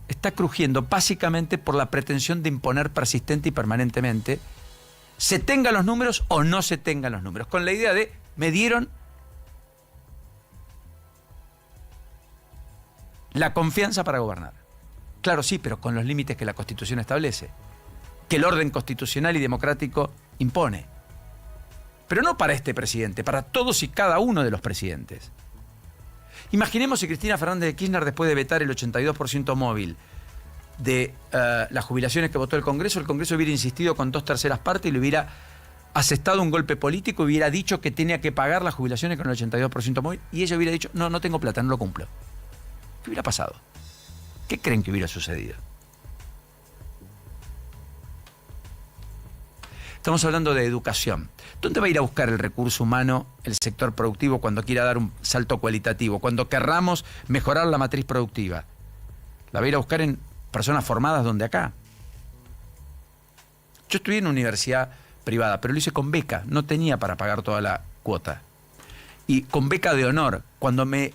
está crujiendo básicamente por la pretensión de imponer persistente y permanentemente, se tengan los números o no se tengan los números, con la idea de me dieron la confianza para gobernar. Claro, sí, pero con los límites que la Constitución establece, que el orden constitucional y democrático impone. Pero no para este presidente, para todos y cada uno de los presidentes. Imaginemos si Cristina Fernández de Kirchner, después de vetar el 82% móvil de las jubilaciones que votó el Congreso hubiera insistido con 2/3 partes y le hubiera asestado un golpe político y hubiera dicho que tenía que pagar las jubilaciones con el 82% móvil y ella hubiera dicho, no tengo plata, no lo cumplo. ¿Qué hubiera pasado? ¿Qué creen que hubiera sucedido? Estamos hablando de educación. ¿Dónde va a ir a buscar el recurso humano el sector productivo cuando quiera dar un salto cualitativo? Cuando querramos mejorar la matriz productiva. ¿La va a ir a buscar en personas formadas donde acá? Yo estudié en una universidad privada, pero lo hice con beca. No tenía para pagar toda la cuota. Y con beca de honor. Cuando me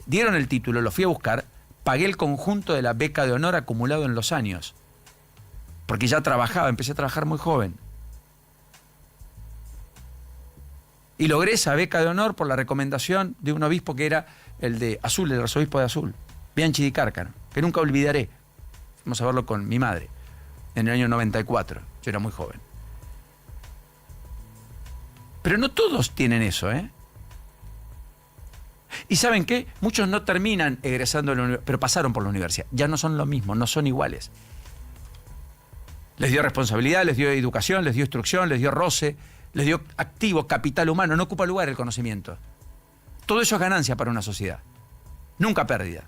dieron el título, lo fui a buscar, pagué el conjunto de la beca de honor acumulado en los años. Porque ya trabajaba, empecé a trabajar muy joven. Y logré esa beca de honor por la recomendación de un obispo que era el de Azul, el arzobispo de Azul, Bianchi di Cárcano, que nunca olvidaré. Fuimos a verlo con mi madre en el año 94. Yo era muy joven. Pero no todos tienen eso, ¿eh? Y ¿saben qué? Muchos no terminan egresando de la universidad, pero pasaron por la universidad. Ya no son lo mismo, no son iguales. Les dio responsabilidad, les dio educación, les dio instrucción, les dio roce, les dio activo, capital humano. No ocupa lugar el conocimiento. Todo eso es ganancia para una sociedad. Nunca pérdida.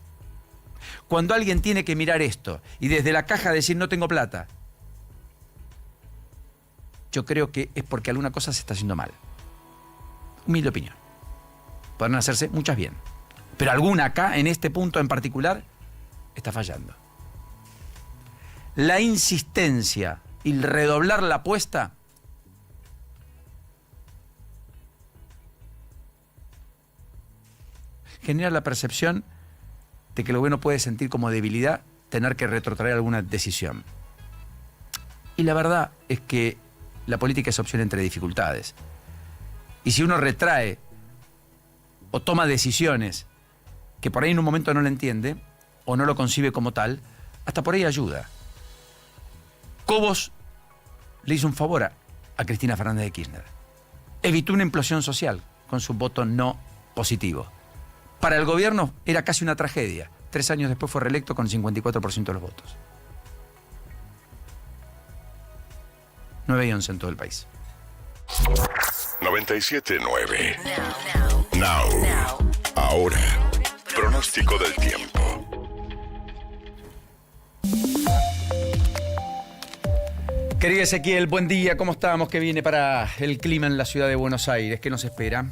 Cuando alguien tiene que mirar esto y desde la caja decir no tengo plata, yo creo que es porque alguna cosa se está haciendo mal. Humilde opinión. Pueden hacerse muchas bien. Pero alguna acá, en este punto en particular, está fallando. La insistencia y el redoblar la apuesta genera la percepción de que el gobierno puede sentir como debilidad tener que retrotraer alguna decisión. Y la verdad es que la política es opción entre dificultades. Y si uno retrae o toma decisiones que por ahí en un momento no lo entiende o no lo concibe como tal, hasta por ahí ayuda. Cobos le hizo un favor a Cristina Fernández de Kirchner. Evitó una implosión social con su voto no positivo. Para el gobierno era casi una tragedia. 3 años después fue reelecto con el 54% de los votos. 9 y 11 en todo el país. 97.9. Now. Ahora. Pronóstico del tiempo. Querido Ezequiel, buen día. ¿Cómo estamos? ¿Qué viene para el clima en la ciudad de Buenos Aires? ¿Qué nos espera?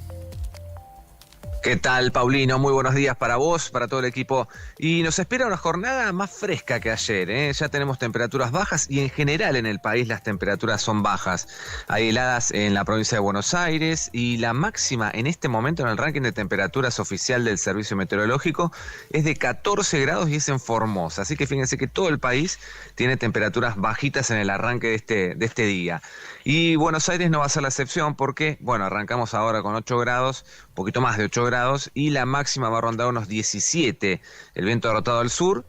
¿Qué tal, Paulino? Muy buenos días para vos, para todo el equipo. Y nos espera una jornada más fresca que ayer, ¿eh? Ya tenemos temperaturas bajas y en general en el país las temperaturas son bajas. Hay heladas en la provincia de Buenos Aires y la máxima en este momento en el ranking de temperaturas oficial del Servicio Meteorológico es de 14 grados y es en Formosa. Así que fíjense que todo el país tiene temperaturas bajitas en el arranque de este día. Y Buenos Aires no va a ser la excepción porque, bueno, arrancamos ahora con 8 grados, un poquito más de 8 grados, y la máxima va a rondar unos 17. El viento ha rotado al sur,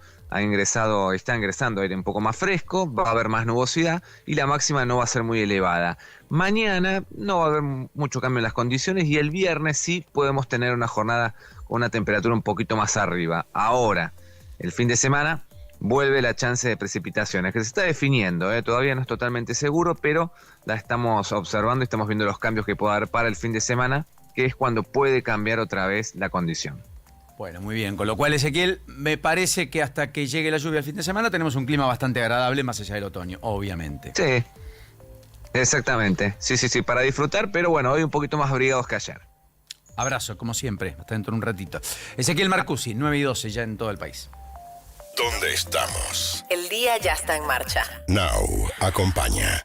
está ingresando aire un poco más fresco, va a haber más nubosidad y la máxima no va a ser muy elevada. Mañana no va a haber mucho cambio en las condiciones y el viernes sí podemos tener una jornada con una temperatura un poquito más arriba. Ahora, el fin de semana vuelve la chance de precipitaciones, que se está definiendo, todavía no es totalmente seguro, pero la estamos observando y estamos viendo los cambios que puede haber para el fin de semana, que es cuando puede cambiar otra vez la condición. Bueno, muy bien. Con lo cual, Ezequiel, me parece que hasta que llegue la lluvia el fin de semana tenemos un clima bastante agradable, más allá del otoño, obviamente. Sí, exactamente. Sí, para disfrutar, pero bueno, hoy un poquito más abrigados que ayer. Abrazo, como siempre, hasta dentro de un ratito. Ezequiel Marcusi, 9 y 12 ya en todo el país. ¿Dónde estamos? El día ya está en marcha. Now acompaña.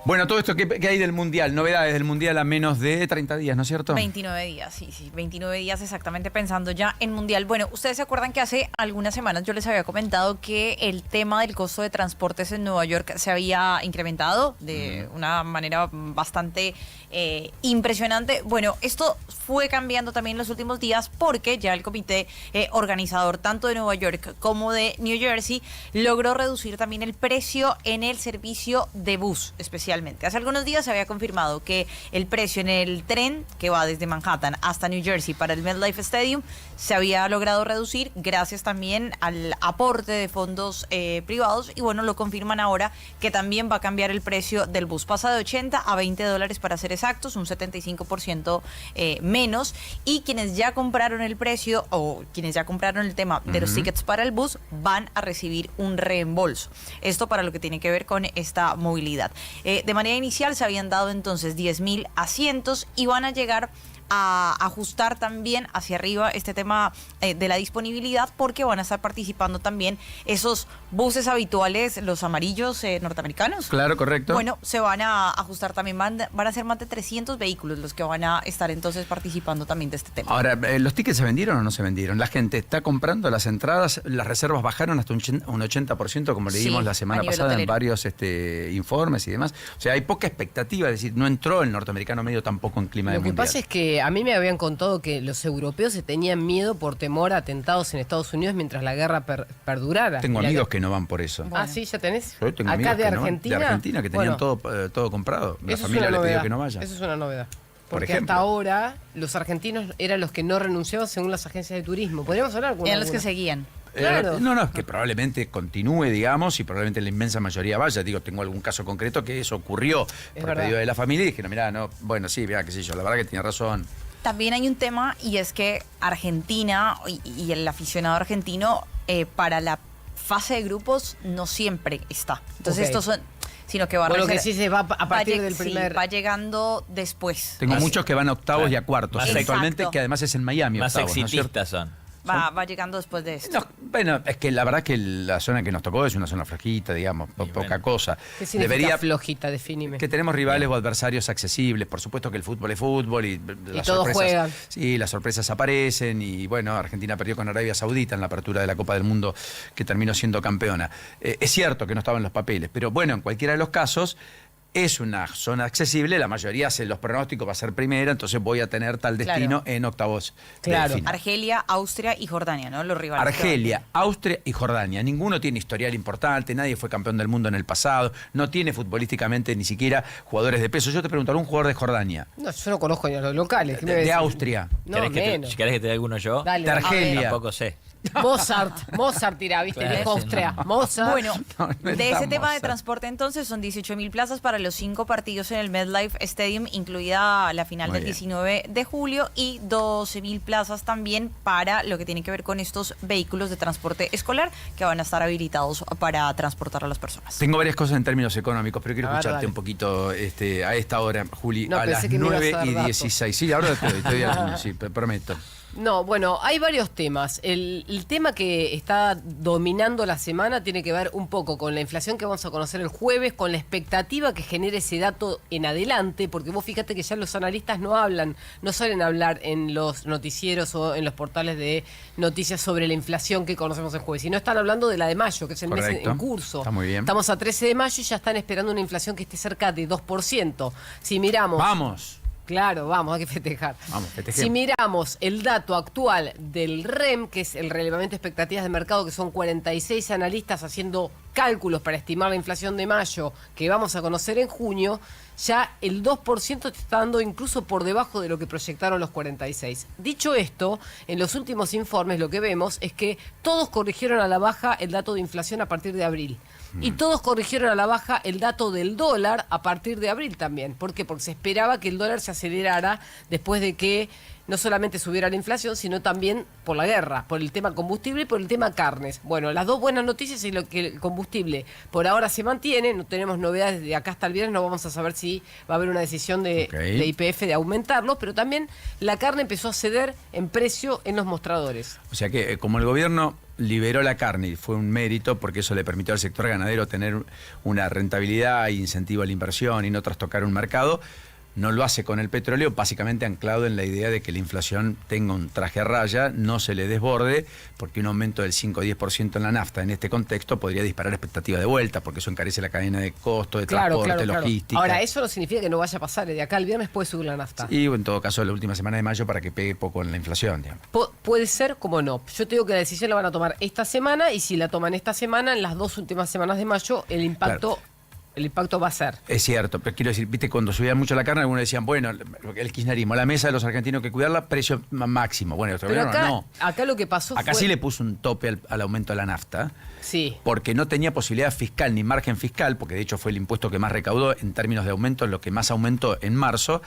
Bueno, todo esto que hay del Mundial, novedades del Mundial a menos de 30 días, ¿no es cierto? 29 días, sí, 29 días exactamente pensando ya en Mundial. Bueno, ustedes se acuerdan que hace algunas semanas yo les había comentado que el tema del costo de transportes en Nueva York se había incrementado de una manera bastante impresionante. Bueno, esto fue cambiando también en los últimos días porque ya el comité organizador tanto de Nueva York como de New Jersey logró reducir también el precio en el servicio de bus especialmente. Hace algunos días se había confirmado que el precio en el tren que va desde Manhattan hasta New Jersey para el MetLife Stadium se había logrado reducir gracias también al aporte de fondos privados y bueno, lo confirman ahora que también va a cambiar el precio del bus. Pasa de $80 a $20 para ser exactos, un 75% menos, y quienes ya compraron el precio o quienes ya compraron el tema de los tickets para el bus van a recibir un reembolso. Esto para lo que tiene que ver con esta movilidad. De manera inicial se habían dado entonces 10.000 asientos y van a llegar a ajustar también hacia arriba este tema de la disponibilidad porque van a estar participando también esos buses habituales, los amarillos norteamericanos. Claro, correcto. Bueno, se van a ajustar también, van a ser más de 300 vehículos los que van a estar entonces participando también de este tema. Ahora, ¿los tickets se vendieron o no se vendieron? La gente está comprando las entradas, las reservas bajaron hasta un 80%, como leímos la semana pasada hotelero en varios informes y demás. O sea, hay poca expectativa, es decir, no entró el norteamericano medio tampoco en clima de mundial. Lo que pasa es que a mí me habían contado que los europeos se tenían miedo por temor a atentados en Estados Unidos mientras la guerra perdurara. Tengo amigos que no van por eso. Bueno. Ah, sí, ya tenés. Yo tengo acá amigos de que Argentina. No van, de Argentina que tenían todo comprado. La familia les pidió que no vayan. Eso es una novedad. Por Porque ejemplo, hasta ahora los argentinos eran los que no renunciaban según las agencias de turismo. ¿Podríamos hablar con eran los que seguían. Claro. No, es que probablemente continúe, digamos, y probablemente la inmensa mayoría vaya. Digo, tengo algún caso concreto que eso ocurrió por pedido de la familia y dijeron, mirá, no, bueno, sí, vea, qué sé yo, la verdad que tiene razón. También hay un tema y es que Argentina y el aficionado argentino para la fase de grupos no siempre está. Entonces estos sino que va a Bueno, que sí se va a partir del sí, primer... va llegando después. Tengo muchos que van a octavos y a cuartos, Exacto. actualmente, que además es en Miami. Más octavos, ¿no es cierto? exitistas son. Va llegando después de esto. No, bueno, es que la verdad que la zona que nos tocó es una zona flojita, digamos, poca cosa. ¿Qué significa flojita? Definime. Que tenemos rivales o adversarios accesibles. Por supuesto que el fútbol es fútbol y las todos sorpresas, juegan. Sí, las sorpresas aparecen y bueno, Argentina perdió con Arabia Saudita en la apertura de la Copa del Mundo, que terminó siendo campeona. Es cierto que no estaba en los papeles, pero bueno, en cualquiera de los casos es una zona accesible, la mayoría hace los pronósticos, va a ser primera, entonces voy a tener tal destino en octavos de final. Argelia, Austria y Jordania, ¿no? Los rivales. Argelia, Austria y Jordania. Ninguno tiene historial importante, nadie fue campeón del mundo en el pasado, no tiene futbolísticamente ni siquiera jugadores de peso. Yo te pregunto, ¿algún jugador de Jordania? No, yo no conozco ni a los locales. De Austria. No, menos. ¿Querés que te dé alguno yo? Dale, de Argelia. Tampoco sé. Mozart irá, ¿viste? Claro, Viejo sí, Austria. no. Mozart. Bueno, No de está ese tema de Mozart. transporte entonces son 18.000 plazas para los 5 partidos en el MetLife Stadium, incluida la final Muy del bien. 19 de julio y 12.000 plazas también para lo que tiene que ver con estos vehículos de transporte escolar que van a estar habilitados para transportar a las personas. Tengo varias cosas en términos económicos, pero quiero A ver, escucharte dale. un poquito a esta hora, Juli, No, a pensé las que me ibas a 9 dar y datos. 16. Sí, ahora estoy dando, sí, prometo. No, bueno, hay varios temas. El tema que está dominando la semana tiene que ver un poco con la inflación que vamos a conocer el jueves, con la expectativa que genere ese dato en adelante, porque vos fíjate que ya los analistas no suelen hablar en los noticieros o en los portales de noticias sobre la inflación que conocemos el jueves, sino están hablando de la de mayo, que es el mes Correcto. en curso. Está muy bien. Estamos a 13 de mayo y ya están esperando una inflación que esté cerca de 2%. Si miramos... ¡Vamos! Claro, vamos, hay que festejar. Vamos, festejemos. Si miramos el dato actual del REM, que es el relevamiento de expectativas de mercado, que son 46 analistas haciendo cálculos para estimar la inflación de mayo, que vamos a conocer en junio, ya el 2% te está dando incluso por debajo de lo que proyectaron los 46. Dicho esto, en los últimos informes lo que vemos es que todos corrigieron a la baja el dato de inflación a partir de abril. Y todos corrigieron a la baja el dato del dólar a partir de abril también. ¿Por qué? Porque se esperaba que el dólar se acelerara después de que no solamente subiera la inflación, sino también por la guerra, por el tema combustible y por el tema carnes. Bueno, las dos buenas noticias es lo que el combustible por ahora se mantiene, no tenemos novedades de acá hasta el viernes, no vamos a saber si va a haber una decisión de YPF de aumentarlo, pero también la carne empezó a ceder en precio en los mostradores. O sea que como el gobierno liberó la carne y fue un mérito porque eso le permitió al sector ganadero tener una rentabilidad e incentivo a la inversión y no trastocar un mercado, no lo hace con el petróleo, básicamente anclado en la idea de que la inflación tenga un traje a raya, no se le desborde, porque un aumento del 5 o 10% en la nafta en este contexto podría disparar expectativa de vuelta, porque eso encarece la cadena de costo, de transporte, logística. Ahora, eso no significa que no vaya a pasar, de acá al viernes puede subir la nafta. Y en todo caso la última semana de mayo para que pegue poco en la inflación, digamos. Puede ser como no. Yo te digo que la decisión la van a tomar esta semana y si la toman esta semana, en las 2 últimas semanas de mayo, el impacto va a ser. Es cierto, pero quiero decir, viste, cuando subía mucho la carne, algunos decían, bueno, el kirchnerismo, la mesa de los argentinos que cuidarla, precio máximo. Bueno, el Pero gobierno no. acá lo que pasó Acá fue... sí le puso un tope al aumento de la nafta. Sí. Porque no tenía posibilidad fiscal ni margen fiscal, porque de hecho fue el impuesto que más recaudó en términos de aumento, lo que más aumentó en marzo,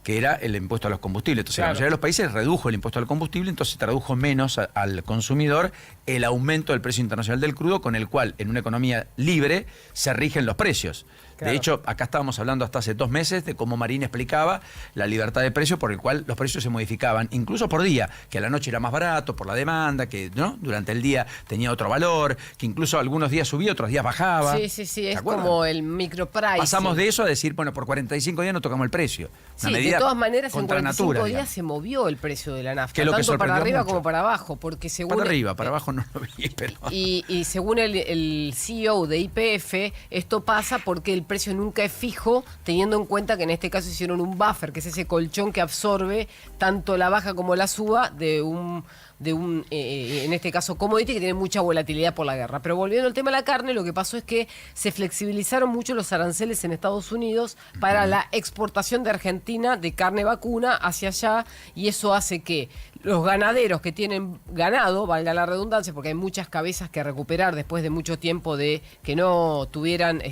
que era el impuesto a los combustibles. Entonces, la mayoría de los países redujo el impuesto al combustible, entonces tradujo menos al consumidor el aumento del precio internacional del crudo, con el cual, en una economía libre, se rigen los precios. Claro. De hecho, acá estábamos hablando hasta hace 2 meses de cómo Marín explicaba la libertad de precio por el cual los precios se modificaban, incluso por día, que a la noche era más barato por la demanda, que ¿no? Durante el día tenía otro valor, que incluso algunos días subía, otros días bajaba. Sí, es como el microprice. Pasamos de eso a decir, bueno, por 45 días no tocamos el precio. Una Sí, medida de todas maneras, en contra 45 natura, días digamos. se movió el precio de la nafta, Que es lo que tanto para sorprendió arriba mucho. como para abajo, porque según... Para arriba, para abajo no lo vi, pero... Y según el CEO de YPF, esto pasa porque el precio nunca es fijo, teniendo en cuenta que en este caso hicieron un buffer, que es ese colchón que absorbe tanto la baja como la suba de un en este caso, commodity, que tiene mucha volatilidad por la guerra. Pero volviendo al tema de la carne, lo que pasó es que se flexibilizaron mucho los aranceles en Estados Unidos para la exportación de Argentina de carne vacuna hacia allá, y eso hace que los ganaderos que tienen ganado, valga la redundancia, porque hay muchas cabezas que recuperar después de mucho tiempo de que no tuvieran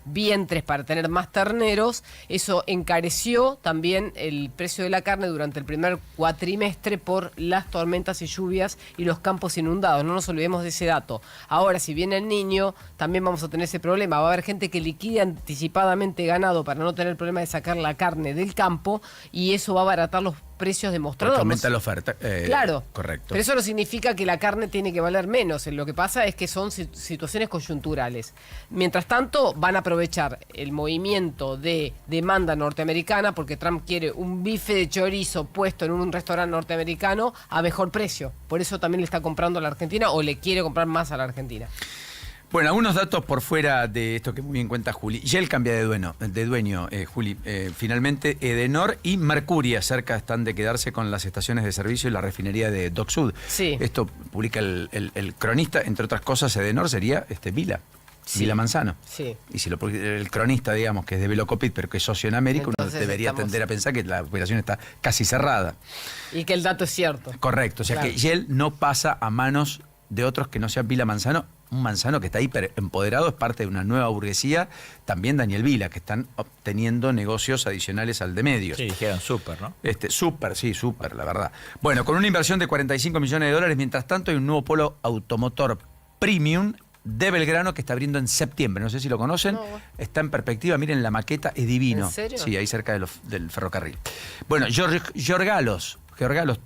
vientres para tener más terneros, eso encareció también el precio de la carne durante el primer cuatrimestre por las tormentas y lluvias y los campos inundados. No nos olvidemos de ese dato. Ahora, si viene el Niño, también vamos a tener ese problema. Va a haber gente que liquide anticipadamente ganado para no tener problema de sacar la carne del campo y eso va a abaratar los precios demostrados. Porque aumenta la oferta. Claro. Correcto. Pero eso no significa que la carne tiene que valer menos. Lo que pasa es que son situaciones coyunturales. Mientras tanto, van a aprovechar el movimiento de demanda norteamericana porque Trump quiere un bife de chorizo puesto en un restaurante norteamericano a mejor precio. Por eso también le está comprando a la Argentina o le quiere comprar más a la Argentina. Bueno, algunos datos por fuera de esto que muy bien cuenta Juli. Shell cambia de dueño, Juli. Finalmente, Edenor y Mercuria cerca están de quedarse con las estaciones de servicio y la refinería de Dock Sud. Sí. Esto publica el cronista, entre otras cosas, Edenor sería Vila. Sí. Vila Manzano. Sí. Y si el cronista, digamos, que es de Velocopit, pero que es socio en América, Entonces uno debería tender a pensar que la operación está casi cerrada. Y que el dato es cierto. Correcto. O sea, Claro. que Shell no pasa a manos de otros que no sean Vila Manzano. Un Manzano que está hiper empoderado, es parte de una nueva burguesía, también Daniel Vila, que están obteniendo negocios adicionales al de medios. Sí, dijeron súper, ¿no? Súper, la verdad. Bueno, con una inversión de 45 millones de dólares, mientras tanto hay un nuevo polo automotor premium de Belgrano que está abriendo en septiembre. No sé si lo conocen. No. Está en perspectiva, miren la maqueta, es divino. ¿En serio? Sí, ahí cerca del ferrocarril. Bueno, Georgalos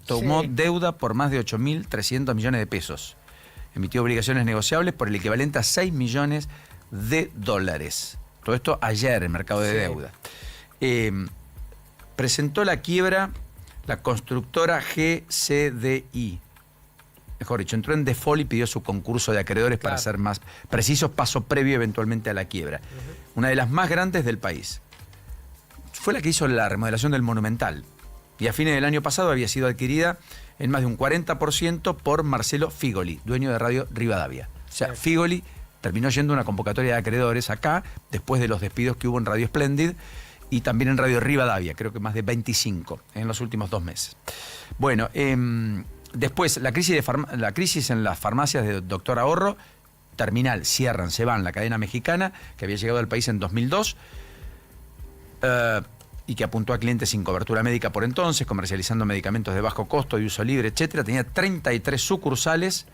tomó deuda por más de 8.300 millones de pesos. Emitió obligaciones negociables por el equivalente a 6 millones de dólares. Todo esto ayer en mercado de deuda. Presentó la quiebra la constructora GCDI. Mejor dicho, entró en default y pidió su concurso de acreedores para ser más precisos, paso previo eventualmente a la quiebra. Una de las más grandes del país. Fue la que hizo la remodelación del Monumental. Y a fines del año pasado había sido adquirida en más de un 40% por Marcelo Figoli, dueño de Radio Rivadavia. O sea, Figoli terminó yendo a una convocatoria de acreedores acá, después de los despidos que hubo en Radio Splendid y también en Radio Rivadavia, creo que más de 25 en los últimos 2 meses. Bueno, después la crisis en las farmacias de Doctor Ahorro, terminal, cierran, se van, la cadena mexicana, que había llegado al país en 2002, y que apuntó a clientes sin cobertura médica por entonces, comercializando medicamentos de bajo costo, de uso libre, etcétera. Tenía 33 sucursales,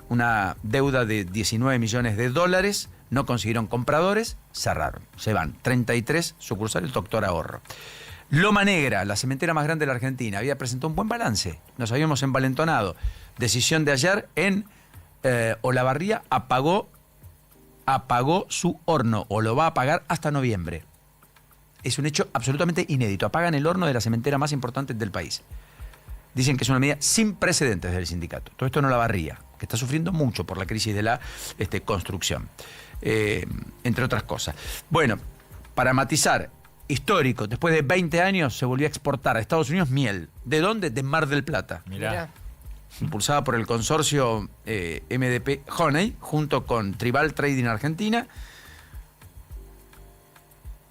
una deuda de 19 millones de dólares, no consiguieron compradores, cerraron, se van. 33 sucursales, Doctor Ahorro. Loma Negra, la cementera más grande de la Argentina, había presentado un buen balance, nos habíamos envalentonado. Decisión de ayer en Olavarría, apagó su horno, o lo va a apagar hasta noviembre. Es un hecho absolutamente inédito. Apagan el horno de la cementera más importante del país. Dicen que es una medida sin precedentes del sindicato. Todo esto en Olavarría, que está sufriendo mucho por la crisis de la construcción, entre otras cosas. Bueno, para matizar, histórico, después de 20 años se volvió a exportar a Estados Unidos miel. ¿De dónde? De Mar del Plata. Mirá. Impulsada por el consorcio MDP Honey, junto con Tribal Trading Argentina.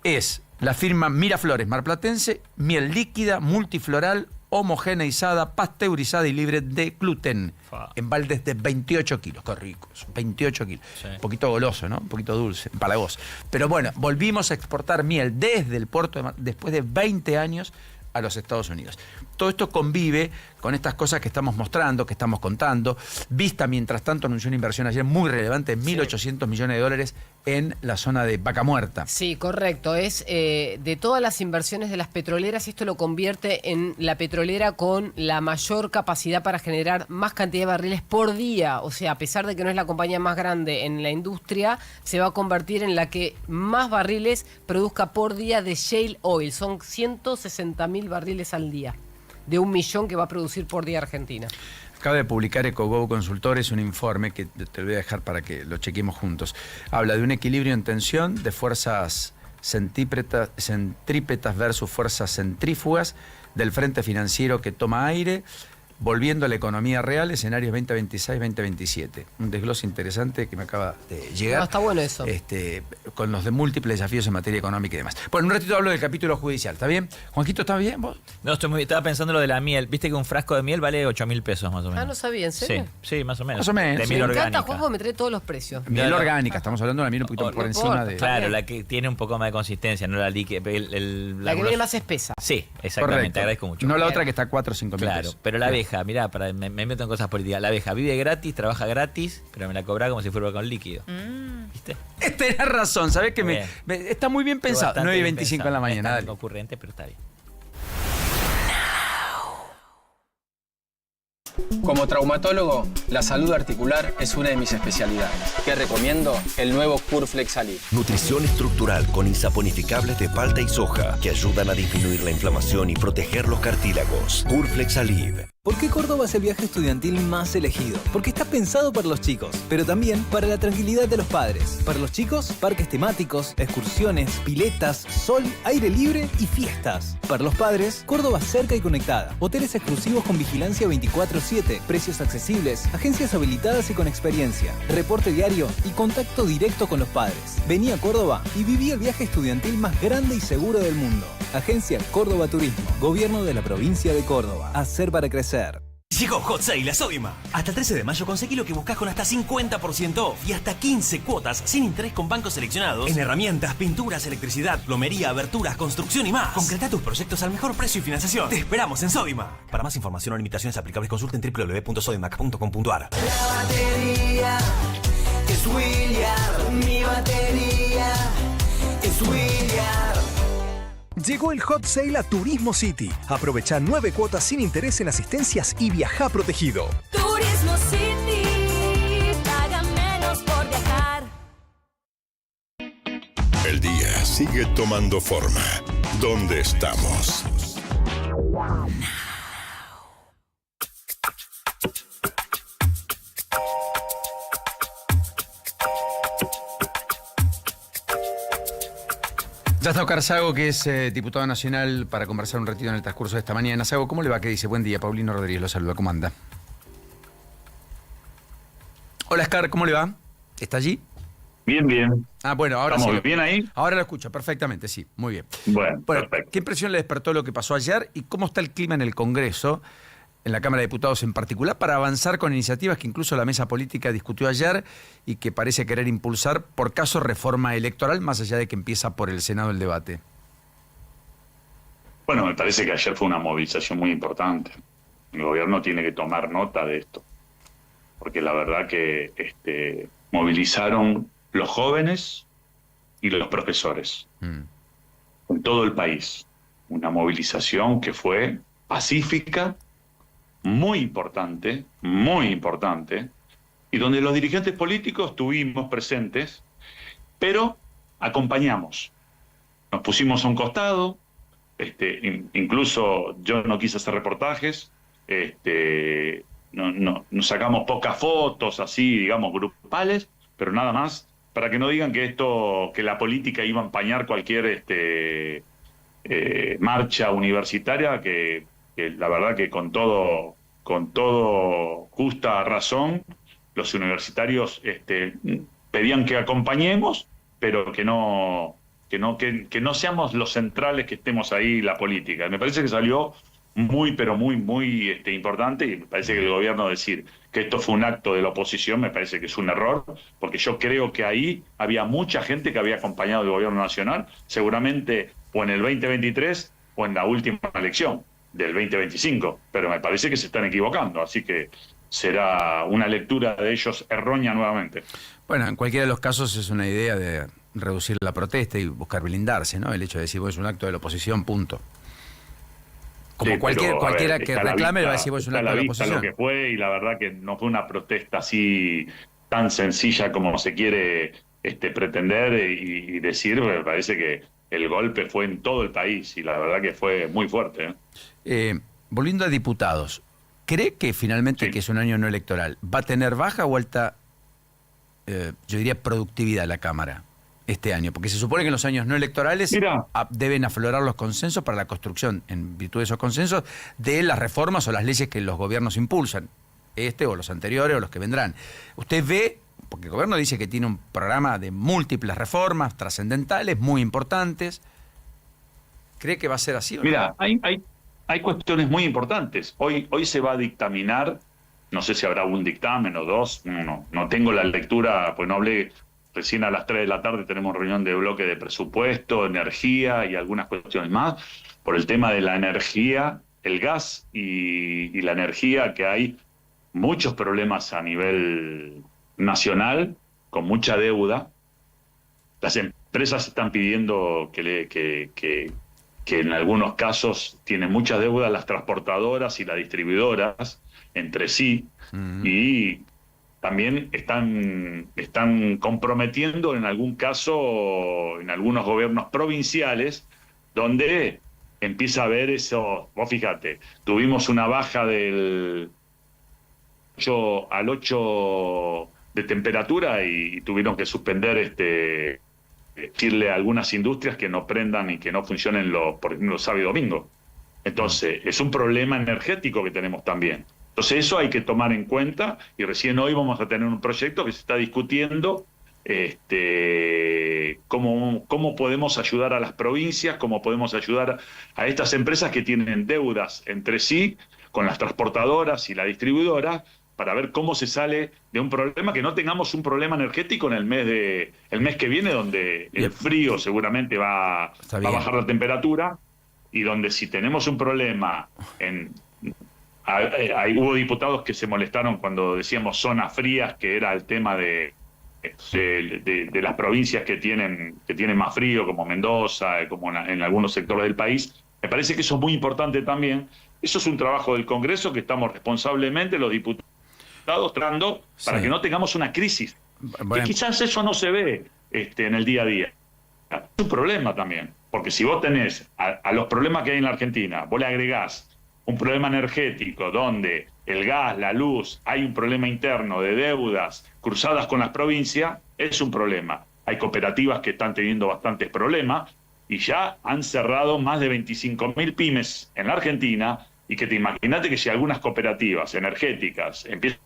Es la firma Miraflores marplatense, miel líquida, multifloral, homogeneizada, pasteurizada y libre de gluten. En baldes de 28 kilos. Qué ricos, 28 kilos. Sí. Un poquito goloso, ¿no? Un poquito dulce, empalagoso. Pero bueno, volvimos a exportar miel desde el puerto de Mar, después de 20 años a los Estados Unidos. Todo esto convive con estas cosas que estamos mostrando, que estamos contando. Vista, mientras tanto, anunció una inversión ayer muy relevante, 1.800 millones de dólares en la zona de Vaca Muerta. Sí, correcto. Es de todas las inversiones de las petroleras, esto lo convierte en la petrolera con la mayor capacidad para generar más cantidad de barriles por día. O sea, a pesar de que no es la compañía más grande en la industria, se va a convertir en la que más barriles produzca por día de shale oil. Son 160.000 barriles al día, de 1 millón que va a producir por día Argentina. Acaba de publicar EcoGo Consultores un informe que te lo voy a dejar para que lo chequemos juntos. Habla de un equilibrio en tensión de fuerzas centrípetas versus fuerzas centrífugas, del frente financiero que toma aire, volviendo a la economía real, escenarios 2026-2027. Un desglose interesante que me acaba de llegar. No, está bueno eso. Con los de múltiples desafíos en materia económica y demás. Bueno, un ratito hablo del capítulo judicial, ¿está bien? Juanquito, ¿está bien vos? No, estaba pensando lo de la miel. Viste que un frasco de miel vale 8.000 pesos más o menos. Ah, no sabía, ¿en serio? Sí, más o menos. Más o menos. De Sí. miel Me orgánica. encanta, Juanjo, me trae todos los precios. Miel orgánica, estamos hablando de la miel un poquito por encima de... Claro, la que tiene un poco más de consistencia, no la líquida. La que viene más espesa. Sí, exactamente, Correcto. te agradezco mucho. No la otra que está a 4 o 5 mil Claro, pesos. pero la abeja, mirá, me meto en cosas políticas. La abeja vive gratis, trabaja gratis, pero me la cobra como si fuera con líquido. ¿Viste? Tenés razón, ¿sabés que está muy bien pensado? 9:25 en la mañana. No es tan ocurrente, pero está bien. Como traumatólogo, la salud articular es una de mis especialidades. ¿Qué recomiendo? El nuevo Curflex Alib. Nutrición estructural con insaponificables de palta y soja que ayudan a disminuir la inflamación y proteger los cartílagos. Curflex Alib. ¿Por qué Córdoba es el viaje estudiantil más elegido? Porque está pensado para los chicos, pero también para la tranquilidad de los padres. Para los chicos, parques temáticos, excursiones, piletas, sol, aire libre y fiestas. Para los padres, Córdoba cerca y conectada. Hoteles exclusivos con vigilancia 24/7, precios accesibles, agencias habilitadas y con experiencia, reporte diario y contacto directo con los padres. Vení a Córdoba y viví el viaje estudiantil más grande y seguro del mundo. Agencia Córdoba Turismo, Gobierno de la Provincia de Córdoba. Hacer para crecer. Llegó Hot Sale a Sodima. Hasta el 13 de mayo conseguí lo que buscas con hasta 50% off y hasta 15 cuotas sin interés con bancos seleccionados en herramientas, pinturas, electricidad, plomería, aberturas, construcción y más. Concreta tus proyectos al mejor precio y financiación. Te esperamos en Sodima. Para más información o limitaciones aplicables consulten www.sodimac.com.ar. La batería es William, mi batería es William. Llegó el Hot Sale a Turismo City. Aprovecha 9 cuotas sin interés en asistencias y viaja protegido. Turismo City, paga menos por viajar. El día sigue tomando forma. ¿Dónde estamos? Ya está Oscar Sago, que es diputado nacional, para conversar un ratito en el transcurso de esta mañana. Sago, ¿cómo le va? ¿Qué dice? Buen día, Paulino Rodríguez lo saluda. ¿Cómo anda? Hola, Oscar, ¿cómo le va? ¿Está allí? Bien, bien. Ah, bueno, ahora ¿Estamos sí. bien ahí? Ahora lo escucho perfectamente, sí. Muy bien. Bueno, perfecto. ¿Qué impresión le despertó lo que pasó ayer y cómo está el clima en el Congreso, en la Cámara de Diputados en particular, para avanzar con iniciativas que incluso la mesa política discutió ayer y que parece querer impulsar por caso reforma electoral, más allá de que empieza por el Senado el debate? Bueno, me parece que ayer fue una movilización muy importante. El gobierno tiene que tomar nota de esto, porque la verdad que movilizaron los jóvenes y los profesores en todo el país. Una movilización que fue pacífica, muy importante, y donde los dirigentes políticos estuvimos presentes, pero acompañamos. Nos pusimos a un costado, incluso yo no quise hacer reportajes, nos sacamos pocas fotos así, digamos, grupales, pero nada más, para que no digan que la política iba a empañar cualquier marcha universitaria, que la verdad que con todo justa razón, los universitarios pedían que acompañemos, pero que no seamos los centrales que estemos ahí la política. Me parece que salió muy importante, y me parece que el gobierno decir que esto fue un acto de la oposición me parece que es un error, porque yo creo que ahí había mucha gente que había acompañado al gobierno nacional, seguramente o en el 2023 o en la última elección del 2025, pero me parece que se están equivocando, así que será una lectura de ellos errónea nuevamente. Bueno, en cualquiera de los casos es una idea de reducir la protesta y buscar blindarse, ¿no? El hecho de decir, bueno, es un acto de la oposición, punto. Como Sí, cualquiera que reclame le va a decir, bueno, es un acto de la oposición. Lo que fue, y la verdad que no fue una protesta así tan sencilla como se quiere pretender y decir. Me parece que el golpe fue en todo el país y la verdad que fue muy fuerte. Volviendo a diputados, ¿cree que finalmente, que es un año no electoral, va a tener baja o alta, yo diría, productividad la Cámara este año? Porque se supone que en los años no electorales deben aflorar los consensos para la construcción, en virtud de esos consensos, de las reformas o las leyes que los gobiernos impulsan, o los anteriores o los que vendrán. ¿Usted ve, porque el gobierno dice que tiene un programa de múltiples reformas trascendentales, muy importantes, cree que va a ser así o no? Mira, hay cuestiones muy importantes. Hoy se va a dictaminar, no sé si habrá un dictamen o dos, no tengo la lectura, pues no hablé. Recién a las 3 de la tarde tenemos reunión de bloque de presupuesto, energía y algunas cuestiones más. Por el tema de la energía, el gas y la energía, que hay muchos problemas a nivel nacional, con mucha deuda. Las empresas están pidiendo que en algunos casos tienen mucha deuda las transportadoras y las distribuidoras entre sí, y también están comprometiendo en algún caso, en algunos gobiernos provinciales, donde empieza a haber eso. Vos fíjate, tuvimos una baja del 8 al 8 de temperatura y tuvieron que suspender decirle a algunas industrias que no prendan y que no funcionen por ejemplo, los sábados y domingos. Entonces, es un problema energético que tenemos también. Entonces, eso hay que tomar en cuenta, y recién hoy vamos a tener un proyecto que se está discutiendo cómo podemos ayudar a las provincias, cómo podemos ayudar a estas empresas que tienen deudas entre sí, con las transportadoras y la distribuidora, para ver cómo se sale de un problema, que no tengamos un problema energético en el mes que viene, donde el frío seguramente va a bajar la temperatura, y donde si tenemos un problema hubo diputados que se molestaron cuando decíamos zonas frías, que era el tema de las provincias que tienen más frío, como Mendoza, como en algunos sectores del país. Me parece que eso es muy importante también. Eso es un trabajo del Congreso que estamos responsablemente los diputados tratando para que no tengamos una crisis. Que quizás eso no se ve en el día a día. Es un problema también, porque si vos tenés a los problemas que hay en la Argentina, vos le agregás un problema energético donde el gas, la luz, hay un problema interno de deudas cruzadas con las provincias, es un problema. Hay cooperativas que están teniendo bastantes problemas y ya han cerrado más de 25.000 pymes en la Argentina, y que te imagínate que si algunas cooperativas energéticas empiezan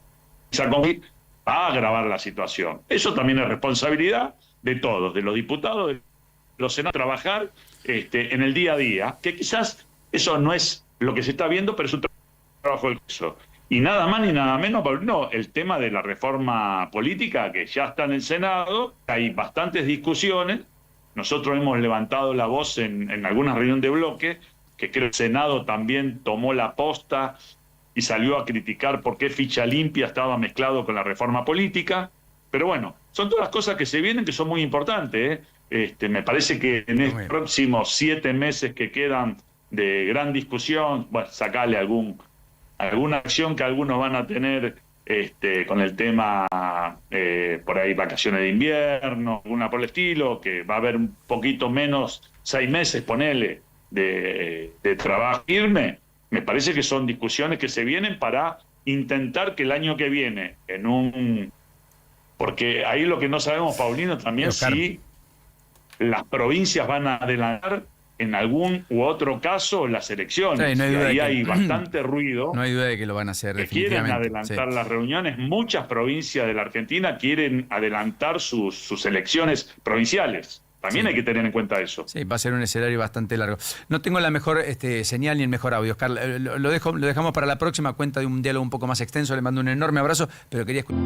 a agravar la situación. Eso también es responsabilidad de todos, de los diputados, de los senadores, trabajar en el día a día, que quizás eso no es lo que se está viendo, pero es un trabajo del Congreso. Y nada más ni nada menos, Paulino, el tema de la reforma política, que ya está en el Senado, hay bastantes discusiones. Nosotros hemos levantado la voz en alguna reunión de bloque, que creo que el Senado también tomó la posta y salió a criticar por qué ficha limpia estaba mezclado con la reforma política. Pero bueno, son todas las cosas que se vienen, que son muy importantes, me parece que en estos próximos 7 meses que quedan de gran discusión, bueno, sacarle alguna acción que algunos van a tener con el tema, por ahí vacaciones de invierno, alguna por el estilo, que va a haber un poquito menos, 6 meses, ponele, de trabajo firme. Me parece que son discusiones que se vienen para intentar que el año que viene, porque ahí lo que no sabemos, Paulino, también si las provincias van a adelantar en algún u otro caso las elecciones. Sí, no hay hay bastante ruido. No hay duda de que lo van a hacer, que quieren adelantar las reuniones. Muchas provincias de la Argentina quieren adelantar sus elecciones provinciales. También hay que tener en cuenta eso. Sí, va a ser un escenario bastante largo. No tengo la mejor señal ni el mejor audio, Oscar. Lo dejamos para la próxima cuenta de un diálogo un poco más extenso. Le mando un enorme abrazo, pero quería escuchar.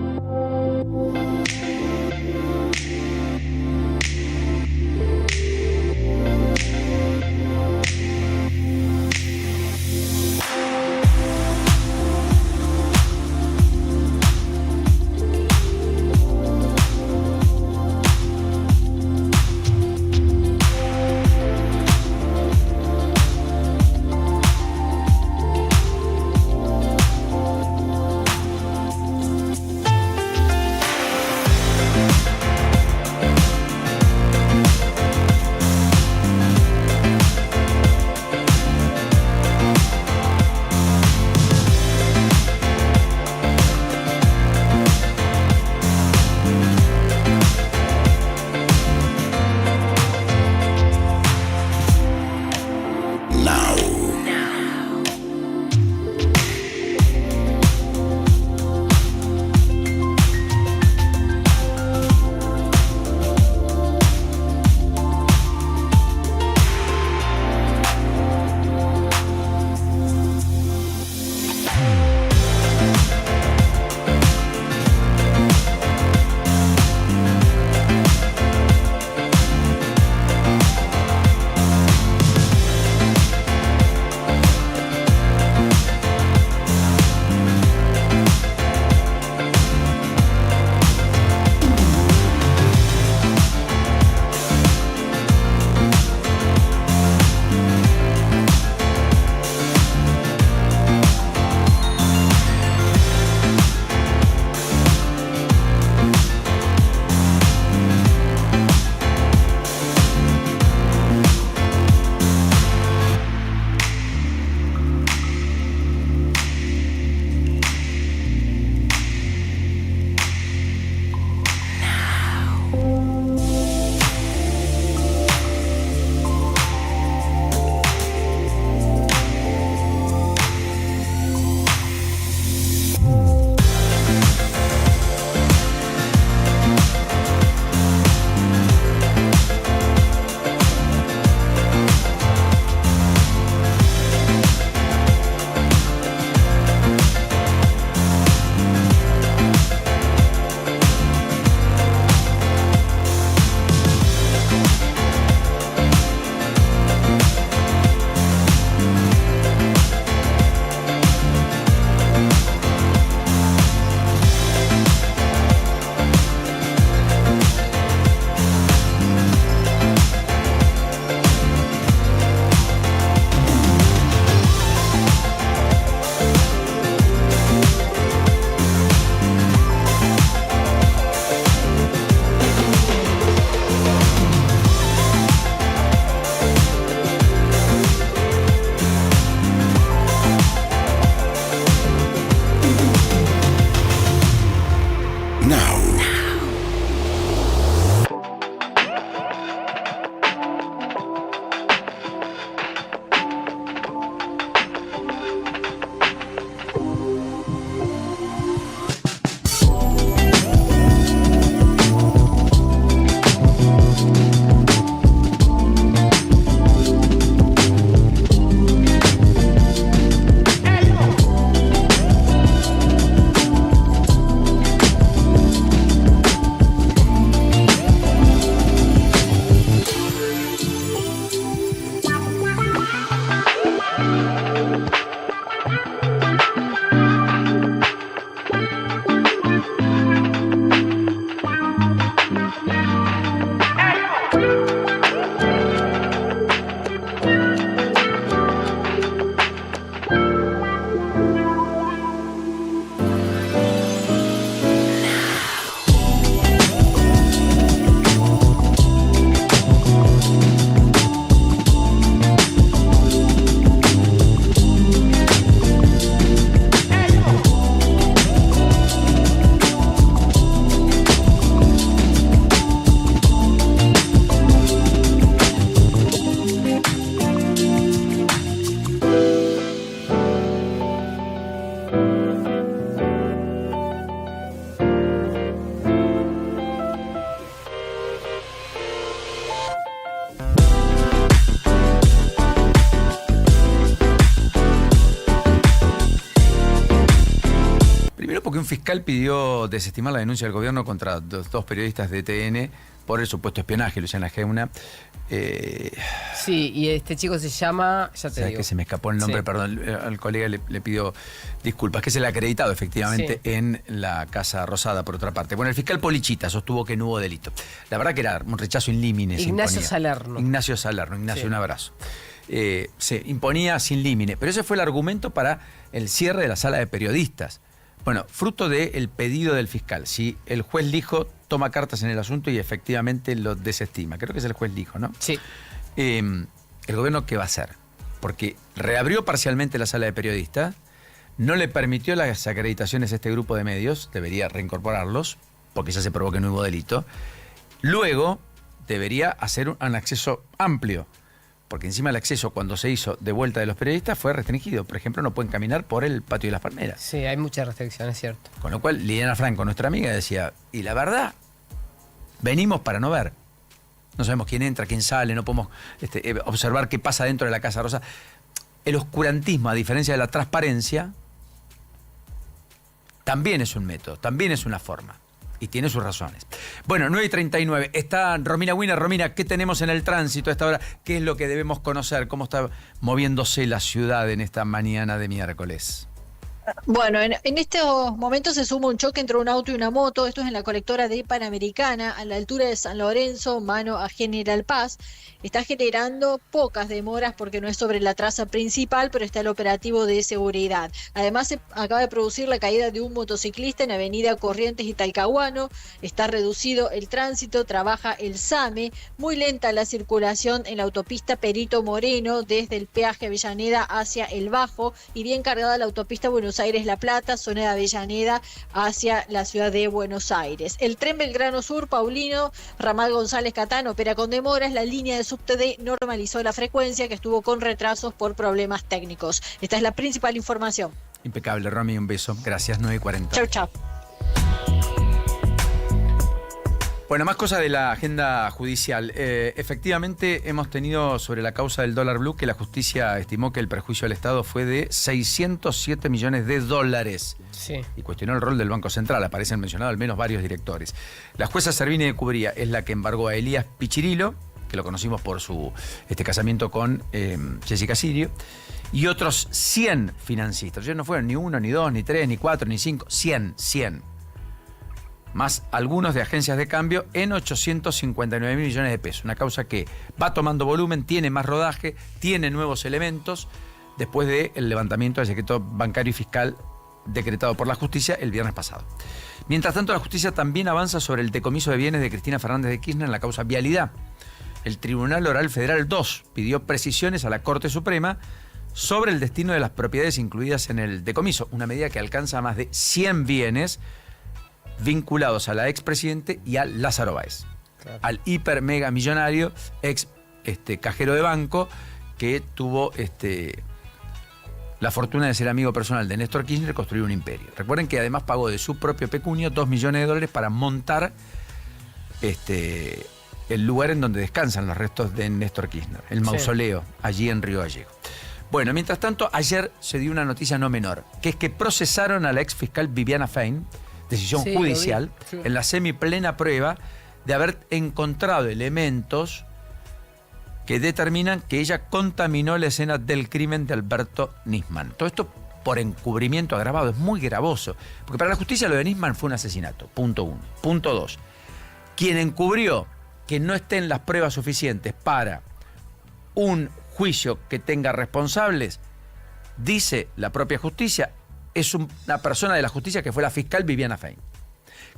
porque un fiscal pidió desestimar la denuncia del gobierno contra dos periodistas de TN por el supuesto espionaje, Luciana Geuna. Sí, y este chico se llama, ya te digo. Que se me escapó el nombre, Sí. perdón, al colega le pido disculpas, que es el acreditado efectivamente en la Casa Rosada, por otra parte. Bueno, el fiscal Polichita sostuvo que no hubo delito. La verdad que era un rechazo in limine. Ignacio Salerno. Ignacio, Sí. un abrazo. Se imponía sin límite, pero ese fue el argumento para el cierre de la sala de periodistas. Bueno, fruto del pedido del fiscal. Si el juez Lijo toma cartas en el asunto y efectivamente lo desestima. Creo que es el juez Lijo, ¿no? Sí. ¿El gobierno qué va a hacer? Porque reabrió parcialmente la sala de periodistas, no le permitió las acreditaciones a este grupo de medios, debería reincorporarlos, porque ya se probó que no hubo delito. Luego debería hacer un acceso amplio, porque encima el acceso cuando se hizo de vuelta de los periodistas fue restringido. Por ejemplo, no pueden caminar por el patio de las Palmeras. Sí, hay muchas restricciones, es cierto. Con lo cual, Liliana Franco, nuestra amiga, decía, y la verdad, venimos para no ver. No sabemos quién entra, quién sale, no podemos observar qué pasa dentro de la Casa Rosa. El oscurantismo, a diferencia de la transparencia, también es un método, también es una forma. Y tiene sus razones. Bueno, 9:39. Está Romina Wiener. Romina, ¿qué tenemos en el tránsito a esta hora? ¿Qué es lo que debemos conocer? ¿Cómo está moviéndose la ciudad en esta mañana de miércoles? Bueno, en estos momentos se suma un choque entre un auto y una moto. Esto es en la colectora de Panamericana, a la altura de San Lorenzo, mano a General Paz. Está generando pocas demoras porque no es sobre la traza principal, pero está el operativo de seguridad. Además, se acaba de producir la caída de un motociclista en Avenida Corrientes y Talcahuano. Está reducido el tránsito, trabaja el SAME. Muy lenta la circulación en la autopista Perito Moreno, desde el peaje Avellaneda hacia el Bajo, y bien cargada la autopista Buenos Aires-La Plata, zona de Avellaneda hacia la ciudad de Buenos Aires. El tren Belgrano Sur, Paulino, ramal González Catán, opera con demoras. La línea de subte D normalizó la frecuencia, que estuvo con retrasos por problemas técnicos. Esta es la principal información. Impecable, Romy, un beso. Gracias, 9:40. Chau, chau. Bueno, más cosas de la agenda judicial. Efectivamente, hemos tenido sobre la causa del dólar blue que la justicia estimó que el perjuicio al Estado fue de 607 millones de dólares. Sí. Y cuestionó el rol del Banco Central. Aparecen mencionados al menos varios directores. La jueza Servini de Cubría es la que embargó a Elías Pichirilo, que lo conocimos por su casamiento con Jessica Sirio, y otros 100 financistas. Ya no fueron ni uno, ni dos, ni tres, ni cuatro, ni cinco. 100. Más algunos de agencias de cambio, en 859 mil millones de pesos. Una causa que va tomando volumen, tiene más rodaje, tiene nuevos elementos, después del levantamiento del secreto bancario y fiscal decretado por la justicia el viernes pasado. Mientras tanto, la justicia también avanza sobre el decomiso de bienes de Cristina Fernández de Kirchner en la causa Vialidad. El Tribunal Oral Federal 2 pidió precisiones a la Corte Suprema sobre el destino de las propiedades incluidas en el decomiso, una medida que alcanza a más de 100 bienes vinculados a la expresidente y a Lázaro Báez, claro, al hiper mega millonario ex cajero de banco que tuvo la fortuna de ser amigo personal de Néstor Kirchner y construir un imperio. Recuerden que además pagó de su propio pecunio $2 millones para montar el lugar en donde descansan los restos de Néstor Kirchner, el mausoleo, allí en Río Gallego. Bueno, mientras tanto, ayer se dio una noticia no menor, que es que procesaron a la ex fiscal Viviana Fein, decisión judicial, en la semiplena prueba de haber encontrado elementos que determinan que ella contaminó la escena del crimen de Alberto Nisman. Todo esto por encubrimiento agravado, es muy gravoso, porque para la justicia lo de Nisman fue un asesinato, punto 1. Punto 2, quien encubrió que no estén las pruebas suficientes para un juicio que tenga responsables, dice la propia justicia, es una persona de la justicia que fue la fiscal Viviana Fein,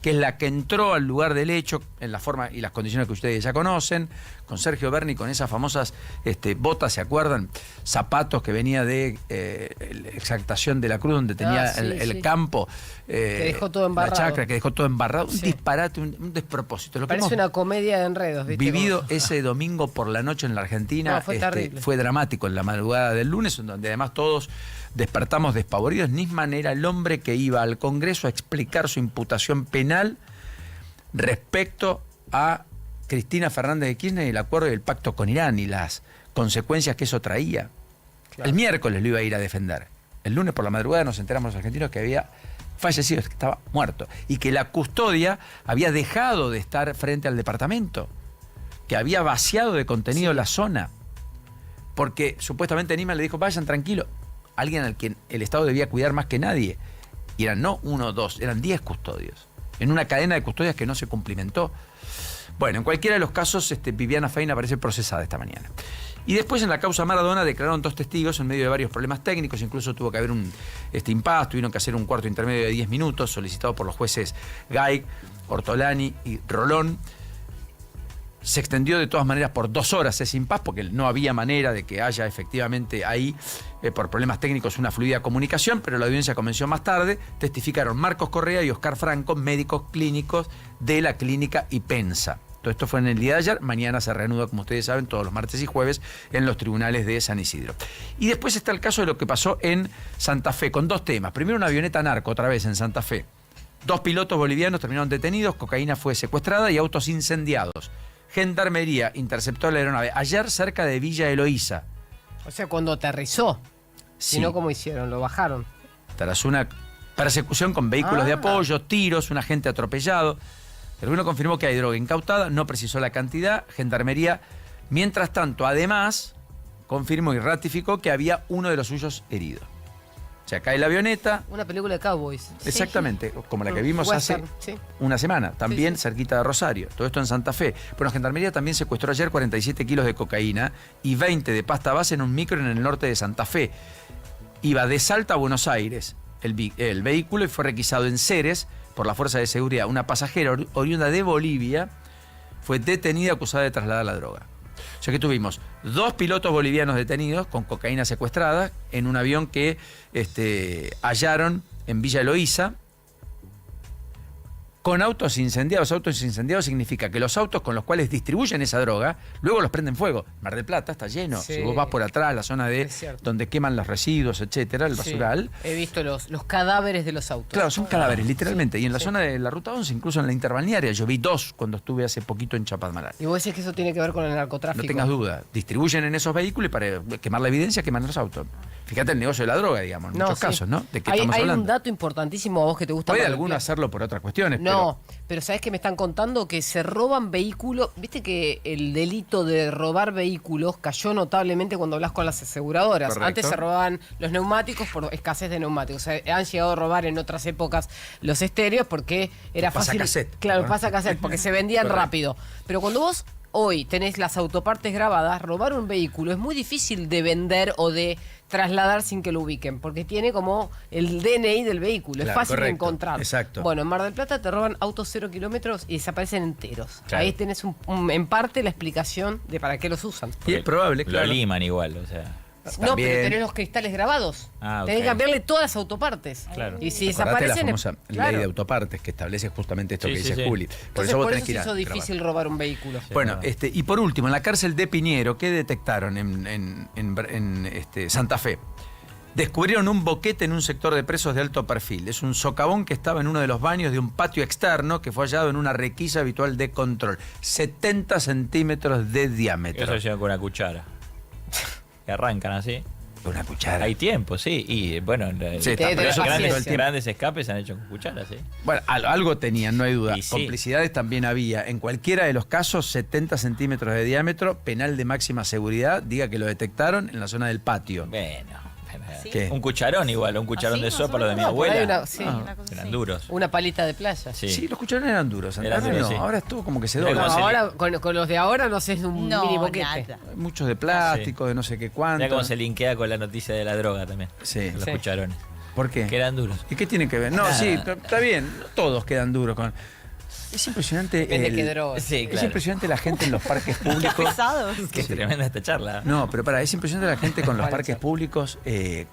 que es la que entró al lugar del hecho en la forma y las condiciones que ustedes ya conocen, con Sergio Berni, con esas famosas botas, ¿se acuerdan? Zapatos que venía de Exaltación de la Cruz, donde tenía el campo. Que dejó todo embarrado. La chacra, que dejó todo embarrado. Un disparate, un despropósito. Lo que parece una comedia de enredos, ¿viste? Vivido ese domingo por la noche en la Argentina, fue terrible. Fue dramático en la madrugada del lunes, donde además todos despertamos despavoridos. Nisman era el hombre que iba al Congreso a explicar su imputación penal respecto a Cristina Fernández de Kirchner y el acuerdo y el pacto con Irán y las consecuencias que eso traía. Claro. El miércoles lo iba a ir a defender. El lunes por la madrugada nos enteramos los argentinos que había fallecido, es que estaba muerto. Y que la custodia había dejado de estar frente al departamento, que había vaciado de contenido la zona. Porque supuestamente Nima le dijo, vayan tranquilo, alguien al quien el Estado debía cuidar más que nadie. Y eran no 1 o 2, eran 10 custodios. En una cadena de custodias que no se cumplimentó. Bueno, en cualquiera de los casos, Viviana Fein aparece procesada esta mañana. Y después en la causa Maradona declararon 2 testigos en medio de varios problemas técnicos, incluso tuvo que haber un impasse, tuvieron que hacer un cuarto intermedio de 10 minutos, solicitado por los jueces Gaig, Ortolani y Rolón. Se extendió de todas maneras por 2 horas ese impasse, porque no había manera de que haya efectivamente ahí, por problemas técnicos, una fluida comunicación, pero la audiencia comenzó más tarde. Testificaron Marcos Correa y Oscar Franco, médicos clínicos de la clínica Ipensa. Todo esto fue en el día de ayer. Mañana se reanuda, como ustedes saben, todos los martes y jueves en los tribunales de San Isidro. Y después está el caso de lo que pasó en Santa Fe, con 2 temas. Primero, una avioneta narco, otra vez en Santa Fe. 2 pilotos bolivianos terminaron detenidos, cocaína fue secuestrada y autos incendiados. Gendarmería interceptó la aeronave ayer cerca de Villa Eloísa. O sea, cuando aterrizó. Sí. Si no, ¿cómo hicieron? Lo bajaron. Tras una persecución con vehículos de apoyo, tiros, un agente atropellado. El gobierno confirmó que hay droga incautada, no precisó la cantidad. Gendarmería, mientras tanto, además, confirmó y ratificó que había uno de los suyos herido. O sea, cae la avioneta. Una película de cowboys. Exactamente, como la que vimos Western, hace una semana, también cerquita de Rosario. Todo esto en Santa Fe. Bueno, Gendarmería también secuestró ayer 47 kilos de cocaína y 20 de pasta base en un micro en el norte de Santa Fe. Iba de Salta a Buenos Aires el vehículo y fue requisado en Ceres por la Fuerza de Seguridad. Una pasajera oriunda de Bolivia fue detenida acusada de trasladar la droga. O sea que tuvimos 2 pilotos bolivianos detenidos con cocaína secuestrada en un avión que hallaron en Villa Eloísa con autos incendiados. Autos incendiados significa que los autos con los cuales distribuyen esa droga, luego los prenden fuego. Mar del Plata está lleno. Sí. Si vos vas por atrás, la zona de donde queman los residuos, etcétera, el basural. He visto los cadáveres de los autos. Claro, son cadáveres, literalmente. Y en la zona de la Ruta 11, incluso en la interbalnearia, yo vi 2 cuando estuve hace poquito en Chapadmalal. Y vos decís que eso tiene que ver con el narcotráfico. No tengas duda. Distribuyen en esos vehículos y para quemar la evidencia queman los autos. Fíjate el negocio de la droga, digamos, en muchos casos, ¿no? ¿De qué estamos hablando? Hay un dato importantísimo a vos que te gusta. Puede alguno hacerlo por otras cuestiones, no, pero ¿sabés que me están contando? Que se roban vehículos. Viste que el delito de robar vehículos cayó notablemente cuando hablas con las aseguradoras. Correcto. Antes se robaban los neumáticos por escasez de neumáticos. O sea, han llegado a robar en otras épocas los estéreos porque era fácil. Pasacassette. Claro, pasacassette, porque se vendían rápido. Pero cuando vos hoy tenés las autopartes grabadas, robar un vehículo es muy difícil de vender o de trasladar sin que lo ubiquen, porque tiene como el DNI del vehículo, Claro, es fácil de correcto, encontrar. exacto. Bueno, en Mar del Plata te roban autos 0 kilómetros y desaparecen enteros. Claro. Ahí tenés en parte la explicación de para qué los usan. Y es probable, Lo claro. liman igual, o sea. No, pero tenés los cristales grabados. Tenés que cambiarle todas las autopartes. Claro. Y si Acordate desaparecen... la famosa claro. ley de autopartes que establece justamente esto Sí, que sí, dice sí. Juli. Por Entonces, eso vos por tenés eso que ir se a hizo grabar. difícil robar un vehículo. Bueno, y por último, en la cárcel de Piñero, ¿qué detectaron en Santa Fe? Descubrieron un boquete en un sector de presos de alto perfil. Es un socavón que estaba en uno de los baños de un patio externo que fue hallado en una requisa habitual de control. 70 centímetros de diámetro. Eso llevan con una cuchara. Que arrancan así. Una cuchara. Hay tiempo, sí. Y bueno, Sí, está, pero eso todo el tiempo. grandes escapes se han hecho con cucharas, sí. Bueno, algo tenían, no hay duda. Y sí. Complicidades también había. En cualquiera de los casos, 70 centímetros de diámetro, penal de máxima seguridad, diga que lo detectaron en la zona del patio. Bueno. ¿Qué? Un cucharón igual, un cucharón de sopa, lo de mi No, por ahí abuela. una Eran duros. Una palita de playa. Sí, los cucharones eran duros. Eran Ahora duros, no, sí. ahora es todo como que se Mirá dobla. cómo se Ahora, con los de ahora no sé, es un mini boquete. nada. Muchos de plástico, de no sé qué cuánto. Mira cómo se linkea con la noticia de la droga también. Sí. Los Sí. cucharones. ¿Por qué? Que eran duros. ¿Y qué tiene que ver? No, Nada. sí, está bien. No todos quedan duros con. Es impresionante. Depende qué droga. Sí, Es claro. impresionante la gente en los parques públicos. Pesados. Qué tremenda esta charla. No, pero es impresionante la gente con los parques públicos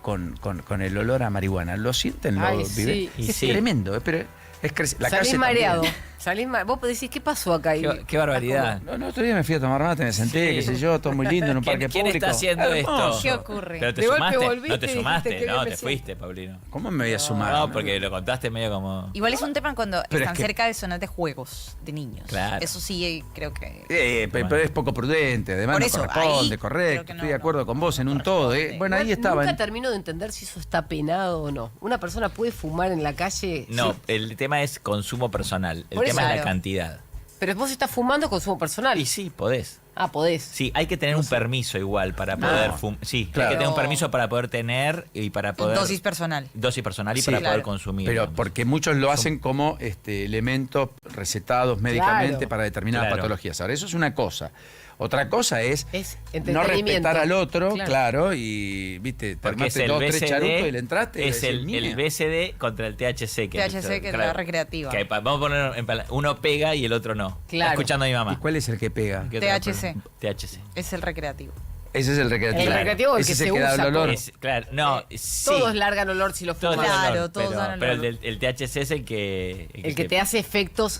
con el olor a marihuana. ¿Lo sienten? ¿Lo Ay, viven? sí. Y Es sí. tremendo, pero es la Salís calle mareado. también. Salís vos decís, ¿qué pasó acá? Qué barbaridad. No, otro día me fui a tomar mate, me senté, qué sé yo, todo muy lindo en un parque ¿Quién público. está haciendo esto? ¿Qué ocurre? Pero te De golpe sumaste, volviste no te y sumaste, dijiste, qué no, bien te me fuiste, Paulino. ¿Cómo me voy a sumar? No, porque lo contaste medio como... Igual es un tema cuando Pero están es que- cerca de zonas de juegos de niños. Claro. Eso sí, creo que... Pero es poco prudente, además Por no eso, corresponde, ahí correcto. creo que Estoy de acuerdo con vos en un todo. Bueno, ahí estaba. Nunca termino de entender si eso está penado o no. ¿Una persona puede fumar en la calle? No, Sí. el tema es consumo personal. El Por tema eso. es la cantidad. Pero vos estás fumando consumo personal. Y sí, podés. Ah, podés. Sí, hay que tener un permiso igual para poder fumar. Sí, Claro. hay que tener un permiso para poder tener y para poder... Dosis personal. Dosis personal y Sí, para claro. poder consumir. Pero digamos. porque muchos lo hacen como elementos recetados médicamente Claro. para determinadas Claro. patologías. Ahora, eso es una cosa. Otra cosa es no entretenimiento. respetar al otro, Claro. claro, y, viste, Porque es tomaste el 2, 3 charutos y le BCD, entraste. es el BCD contra el THC. THC, que es la recreativa. Que vamos a poner uno pega y el otro no. Claro. Está escuchando a mi mamá. ¿Y cuál es el que pega? THC. THC. Es el recreativo. Ese es el recreativo. El recreativo es el Ese que es el se que da usa. el olor. Claro, no, sí. Todos largan olor si lo Todos fuman. dan Claro, olor, todos pero, dan pero olor. el THC es el que... El que te hace efectos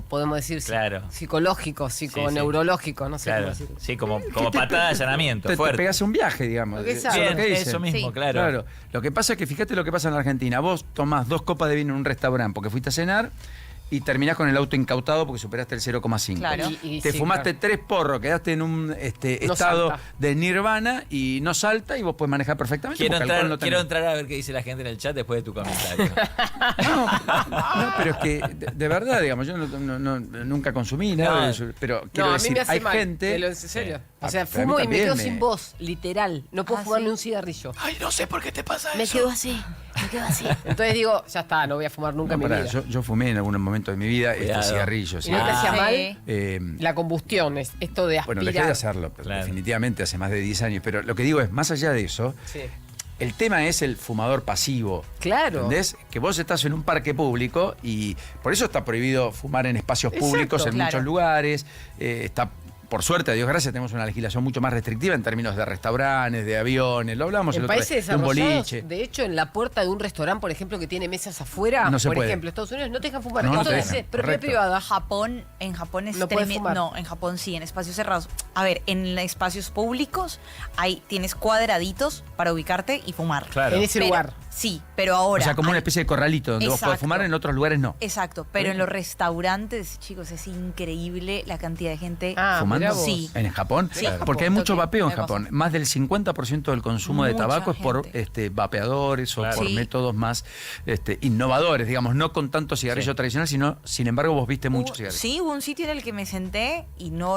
podemos decir, Claro. psicológicos, psiconeurológicos, no sé Claro, cómo decirlo. sí, como patada de allanamiento, Te fuerte. pegas un viaje, digamos. Exacto. Eso es lo que Bien, dicen. eso mismo, claro. Lo que pasa es que fíjate lo que pasa en la Argentina. Vos tomás 2 copas de vino en un restaurante porque fuiste a cenar y terminás con el auto incautado porque superaste el 0,5. Claro. Y Te sí, fumaste claro. 3 porros, quedaste en un No estado salta. de nirvana y no salta y vos podés manejar perfectamente. Quiero porque alcohol no quiero tenés. entrar a ver qué dice la gente en el chat después de tu comentario. No, pero es que de verdad, digamos, yo nunca consumí nada de eso, pero quiero No, a mí decir, me hace hay mal, gente... en serio. Ah, O sea, pero a mí fumo y me también quedo me- sin voz, literal. No puedo Ah, fumar ¿sí? ni un cigarrillo. Ay, no sé por qué te pasa Me eso. quedo así, me quedo así. Entonces digo, ya está, no voy a fumar nunca No, en mi pará, vida. yo fumé en algún momento de mi vida Cuidado. cigarrillos. ¿Y no te hacía Sí. mal? La combustión, es esto de aspirar. Bueno, dejé de hacerlo, pero Claro. definitivamente hace más de 10 años. Pero lo que digo es, más allá de eso, Sí. el tema es el fumador pasivo. Claro. ¿Entendés? Que vos estás en un parque público y por eso está prohibido fumar en espacios Exacto, públicos en claro. muchos lugares. Está, por suerte, a Dios gracias, tenemos una legislación mucho más restrictiva en términos de restaurantes, de aviones. Lo hablamos el En otro países día, de un desarrollados, boliche. de hecho, en la puerta de un restaurante, por ejemplo, que tiene mesas afuera, No se por puede. ejemplo, Estados Unidos no te dejan fumar. No, no Esto te dice dejan, propiedad correcto. privada. En Japón es No puedes tremendo. fumar. No, en Japón sí, en espacios cerrados. A ver, en espacios públicos tienes cuadraditos para ubicarte y fumar. Claro. En ese Pero- lugar. Sí, pero ahora. O sea, como una hay- especie de corralito donde vos podés Exacto. fumar, en otros lugares no. Exacto, pero en los restaurantes, chicos, es increíble la cantidad de gente ¿Fumando? mirá vos. Sí. ¿En Japón? Sí. Porque hay mucho Toque, vapeo en me pasa. Japón. Más del 50% del consumo de Mucha tabaco es por gente. vapeadores o Claro. por Sí. métodos más innovadores, digamos, no con tanto cigarrillo Sí. tradicional, sino, sin embargo, vos viste mucho cigarrillo. Sí, hubo un sitio en el que me senté y no.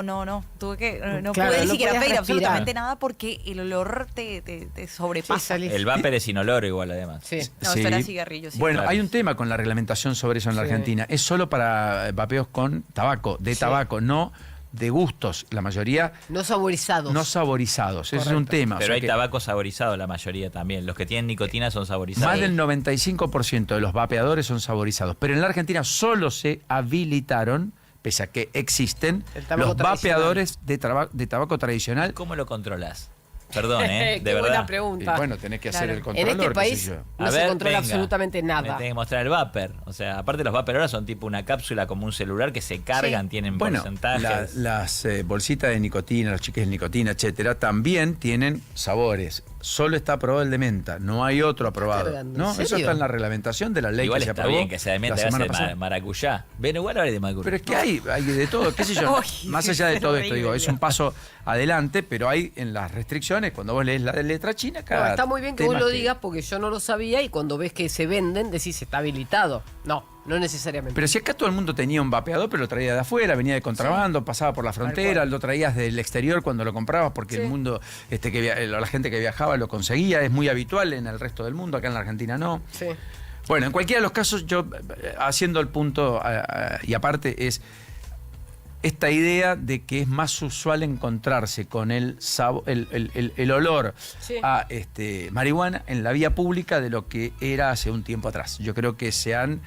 Tuve que. No Claro, pude ni no siquiera podías pedir respirar. absolutamente nada porque el olor te sobrepasa. El vapor es inoloro igual, además. Sí. No, esto era cigarrillo, sí. Bueno, Claro. hay un tema con la reglamentación sobre eso en la Sí. Argentina. Es solo para vapeos con tabaco, de tabaco, no de gustos. La mayoría No saborizados. no saborizados. Ese es un tema. O Pero sea hay que tabaco saborizado la mayoría también. Los que tienen nicotina son saborizados. más del 95% de los vapeadores son saborizados. Pero en la Argentina solo se habilitaron, pese a que existen, El tabaco los tradicional. vapeadores de tabaco tradicional. ¿Cómo lo controlas? Perdón, Qué de buena verdad. Y pregunta. bueno, tenés que hacer Claro. el En controlador. este qué país sé yo. no A se ver, controla venga. absolutamente Me nada. tenés que mostrar el vapor. O sea, aparte los vapor ahora son tipo una cápsula como un celular que se cargan, tienen Bueno, porcentajes. las bolsitas de nicotina, los chiques de nicotina, etcétera, también tienen sabores. Solo está aprobado el de menta, no hay otro aprobado. cargando? ¿En ¿No? Eso serio? está en la reglamentación de la ley Igual que se está aprobó bien que sea de menta, la debe semana ser pasada. maracuyá. Ven, igual ahora de maracuyá. Pero es que hay de todo, qué sé yo. Uy, Más allá de todo esto, horrible. digo, es un paso adelante, pero hay en las restricciones, cuando vos lees la letra china, No, cada está muy bien que tema vos lo digas porque yo no lo sabía y cuando ves que se venden decís está habilitado. No necesariamente. Pero si acá todo el mundo tenía un vapeador, pero lo traía de afuera, venía de contrabando, pasaba por la frontera, lo traías del exterior cuando lo comprabas, porque el mundo, la gente que viajaba lo conseguía, es muy habitual en el resto del mundo, acá en la Argentina no. Sí. Bueno, en cualquiera de los casos, yo haciendo el punto, y aparte es esta idea de que es más usual encontrarse con el olor Sí. a marihuana en la vía pública de lo que era hace un tiempo atrás. Yo creo que se han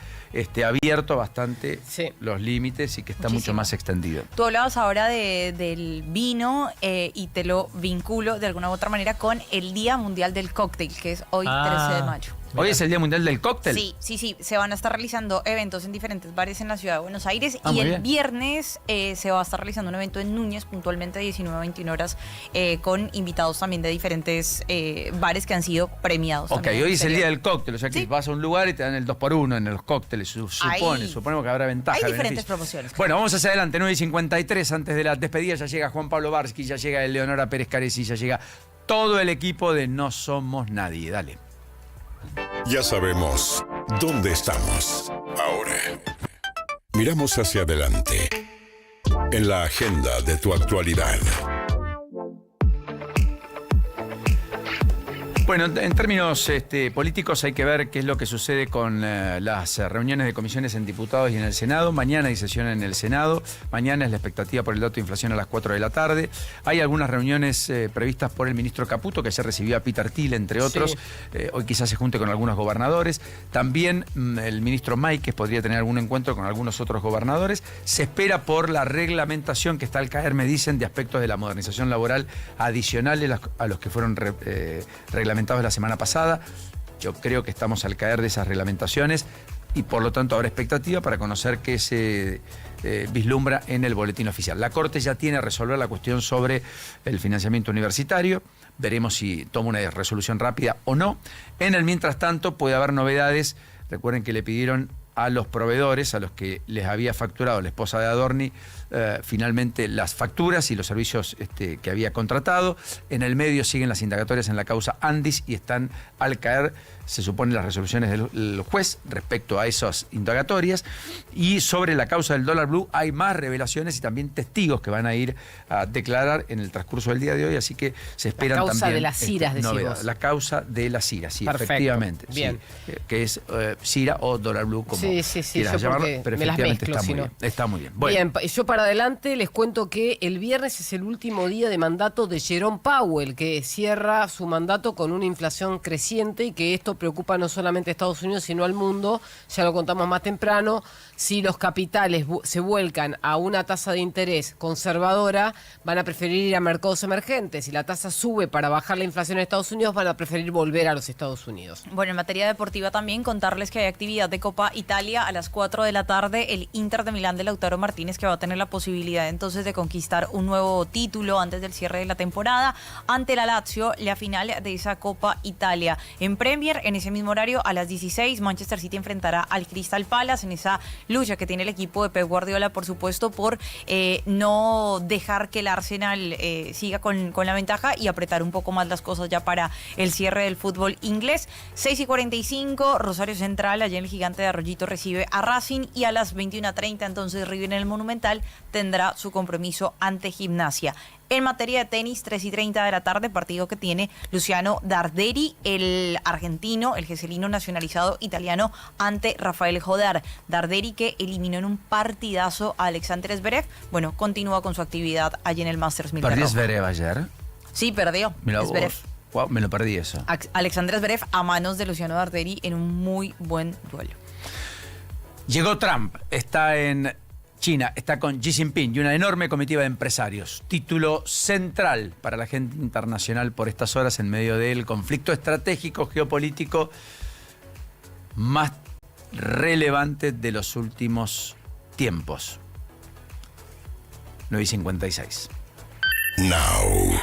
abierto bastante Sí. los límites y que está mucho Muchísimo. más extendido. Tú hablabas ahora del vino y te lo vinculo de alguna u otra manera con el Día Mundial del Cóctel, que es hoy 13 de mayo. Hoy es el Día Mundial del Cóctel. Sí. Se van a estar realizando eventos en diferentes bares en la ciudad de Buenos Aires. Y muy el bien. viernes se va a estar realizando un evento en Núñez, puntualmente 19 a 21 horas, con invitados también de diferentes bares que han sido premiados. Ok, también hoy en es el exterior. Día del Cóctel, o sea que vas a un lugar y te dan el 2x1 en los cócteles. Suponemos que habrá ventaja. Hay diferentes beneficio. promociones. Bueno, vamos hacia adelante, 9:53. Antes de la despedida ya llega Juan Pablo Barsky, ya llega Eleonora Pérez Caresi, ya llega todo el equipo de No Somos Nadie. Dale. Ya sabemos dónde estamos. Ahora, miramos hacia adelante. En la agenda de tu actualidad. Bueno, en términos políticos hay que ver qué es lo que sucede con las reuniones de comisiones en diputados y en el Senado. Mañana hay sesión en el Senado. Mañana es la expectativa por el dato de inflación a las 4 de la tarde. Hay algunas reuniones previstas por el ministro Caputo, que ayer recibió a Peter Thiel, entre otros. Hoy quizás se junte con algunos gobernadores. También el ministro Máiquez podría tener algún encuentro con algunos otros gobernadores. Se espera por la reglamentación que está al caer, me dicen, de aspectos de la modernización laboral adicionales a los que fueron reglamentados la semana pasada. Yo creo que estamos al caer de esas reglamentaciones y por lo tanto habrá expectativa para conocer qué se vislumbra en el boletín oficial. La Corte ya tiene a resolver la cuestión sobre el financiamiento universitario. Veremos si toma una resolución rápida o no. En el mientras tanto puede haber novedades. Recuerden que le pidieron a los proveedores, a los que les había facturado la esposa de Adorni, finalmente las facturas y los servicios que había contratado. En el medio siguen las indagatorias en la causa Andis y están al caer, se supone, las resoluciones del juez respecto a esas indagatorias. Y sobre la causa del dólar blue hay más revelaciones y también testigos que van a ir a declarar en el transcurso del día de hoy, así que se esperan también... La causa de las ciras, decís novedades. vos. La causa de las ciras, sí, Perfecto. efectivamente. Bien. Sí, que es cira o dólar blue, como Sí, quieras yo llamarlo, porque pero me las efectivamente mezclo, está si muy no. bien. Está muy bien. Bueno. Bien, yo para adelante les cuento que el viernes es el último día de mandato de Jerome Powell, que cierra su mandato con una inflación creciente y que esto preocupa no solamente a Estados Unidos, sino al mundo. Ya lo contamos más temprano. Si los capitales se vuelcan a una tasa de interés conservadora, van a preferir ir a mercados emergentes. Si la tasa sube para bajar la inflación en Estados Unidos, van a preferir volver a los Estados Unidos. Bueno, en materia deportiva también contarles que hay actividad de Copa Italia a las 4 de la tarde. El Inter de Milán de Lautaro Martínez, que va a tener la posibilidad entonces de conquistar un nuevo título antes del cierre de la temporada ante la Lazio, la final de esa Copa Italia. En Premier, en ese mismo horario, a las 16, Manchester City enfrentará al Crystal Palace en esa lucha que tiene el equipo de Pep Guardiola, por supuesto, por no dejar que el Arsenal siga con la ventaja y apretar un poco más las cosas ya para el cierre del fútbol inglés. 6:45, Rosario Central, allá en el Gigante de Arroyito, recibe a Racing, y a las 21:30 entonces River en el Monumental tendrá su compromiso ante Gimnasia. En materia de tenis, 3:30 de la tarde, partido que tiene Luciano Darderi, el argentino, el geselino nacionalizado italiano, ante Rafael Jodar. Darderi, que eliminó en un partidazo a Alexander Zverev, bueno, continúa con su actividad allí en el Masters 1000 de ¿Perdió Roma. Zverev ayer? Sí, perdió. Mira Zverev. vos. Wow, me lo perdí eso. Alexander Zverev a manos de Luciano Darderi en un muy buen duelo. Llegó Trump, está en China, está con Xi Jinping y una enorme comitiva de empresarios. Título central para la gente internacional por estas horas en medio del conflicto estratégico geopolítico más relevante de los últimos tiempos. 9:56. Now.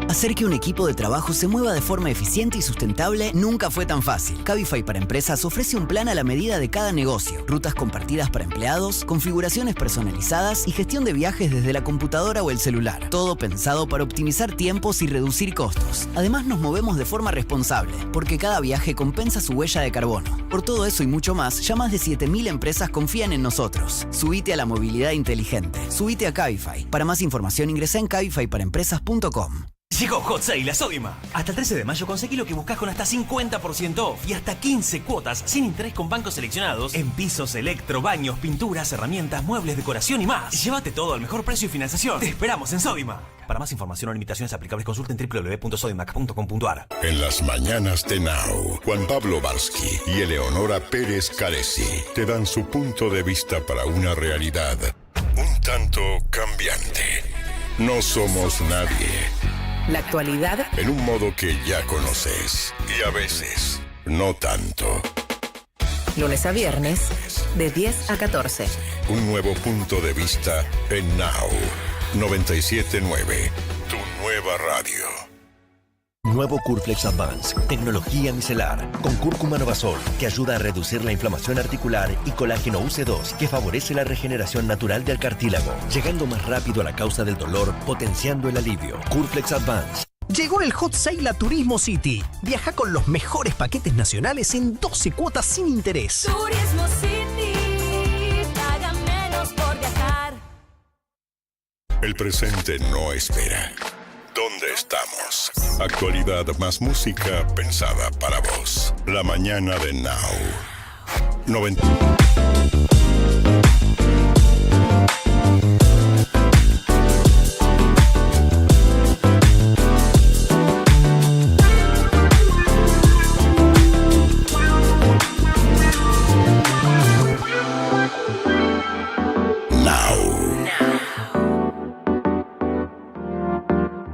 Hacer que un equipo de trabajo se mueva de forma eficiente y sustentable nunca fue tan fácil. Cabify para Empresas ofrece un plan a la medida de cada negocio, rutas compartidas para empleados, configuraciones personalizadas y gestión de viajes desde la computadora o el celular. Todo pensado para optimizar tiempos y reducir costos. Además, nos movemos de forma responsable, porque cada viaje compensa su huella de carbono. Por todo eso y mucho más, ya más de 7.000 empresas confían en nosotros. Subite a la movilidad inteligente. Subite a Cabify. Para más información ingresa en cabifyparaempresas.com. Llegó Hot Sale a Sodimac. Hasta el 13 de mayo conseguí lo que buscas con hasta 50% off y hasta 15 cuotas sin interés con bancos seleccionados en pisos, electro, baños, pinturas, herramientas, muebles, decoración y más. Llévate todo al mejor precio y financiación. Te esperamos en Sodimac. Para más información o limitaciones aplicables, consulten www.sodimac.com.ar. En las mañanas de Now, Juan Pablo Barsky y Eleonora Pérez Caresi te dan su punto de vista para una realidad un tanto cambiante. No somos nadie. La actualidad en un modo que ya conoces y a veces no tanto. lunes a viernes, de 10 a 14. Un nuevo punto de vista en Now 97.9, tu nueva radio. Nuevo Curflex Advance, tecnología micelar, con cúrcuma Novasol, que ayuda a reducir la inflamación articular, y colágeno UC2, que favorece la regeneración natural del cartílago, llegando más rápido a la causa del dolor, potenciando el alivio. Curflex Advance. Llegó el Hot Sale a Turismo City. Viaja con los mejores paquetes nacionales en 12 cuotas sin interés. Turismo City, paga menos por viajar. El presente no espera. ¿Dónde estamos? Actualidad más música pensada para vos. La mañana de Now 90.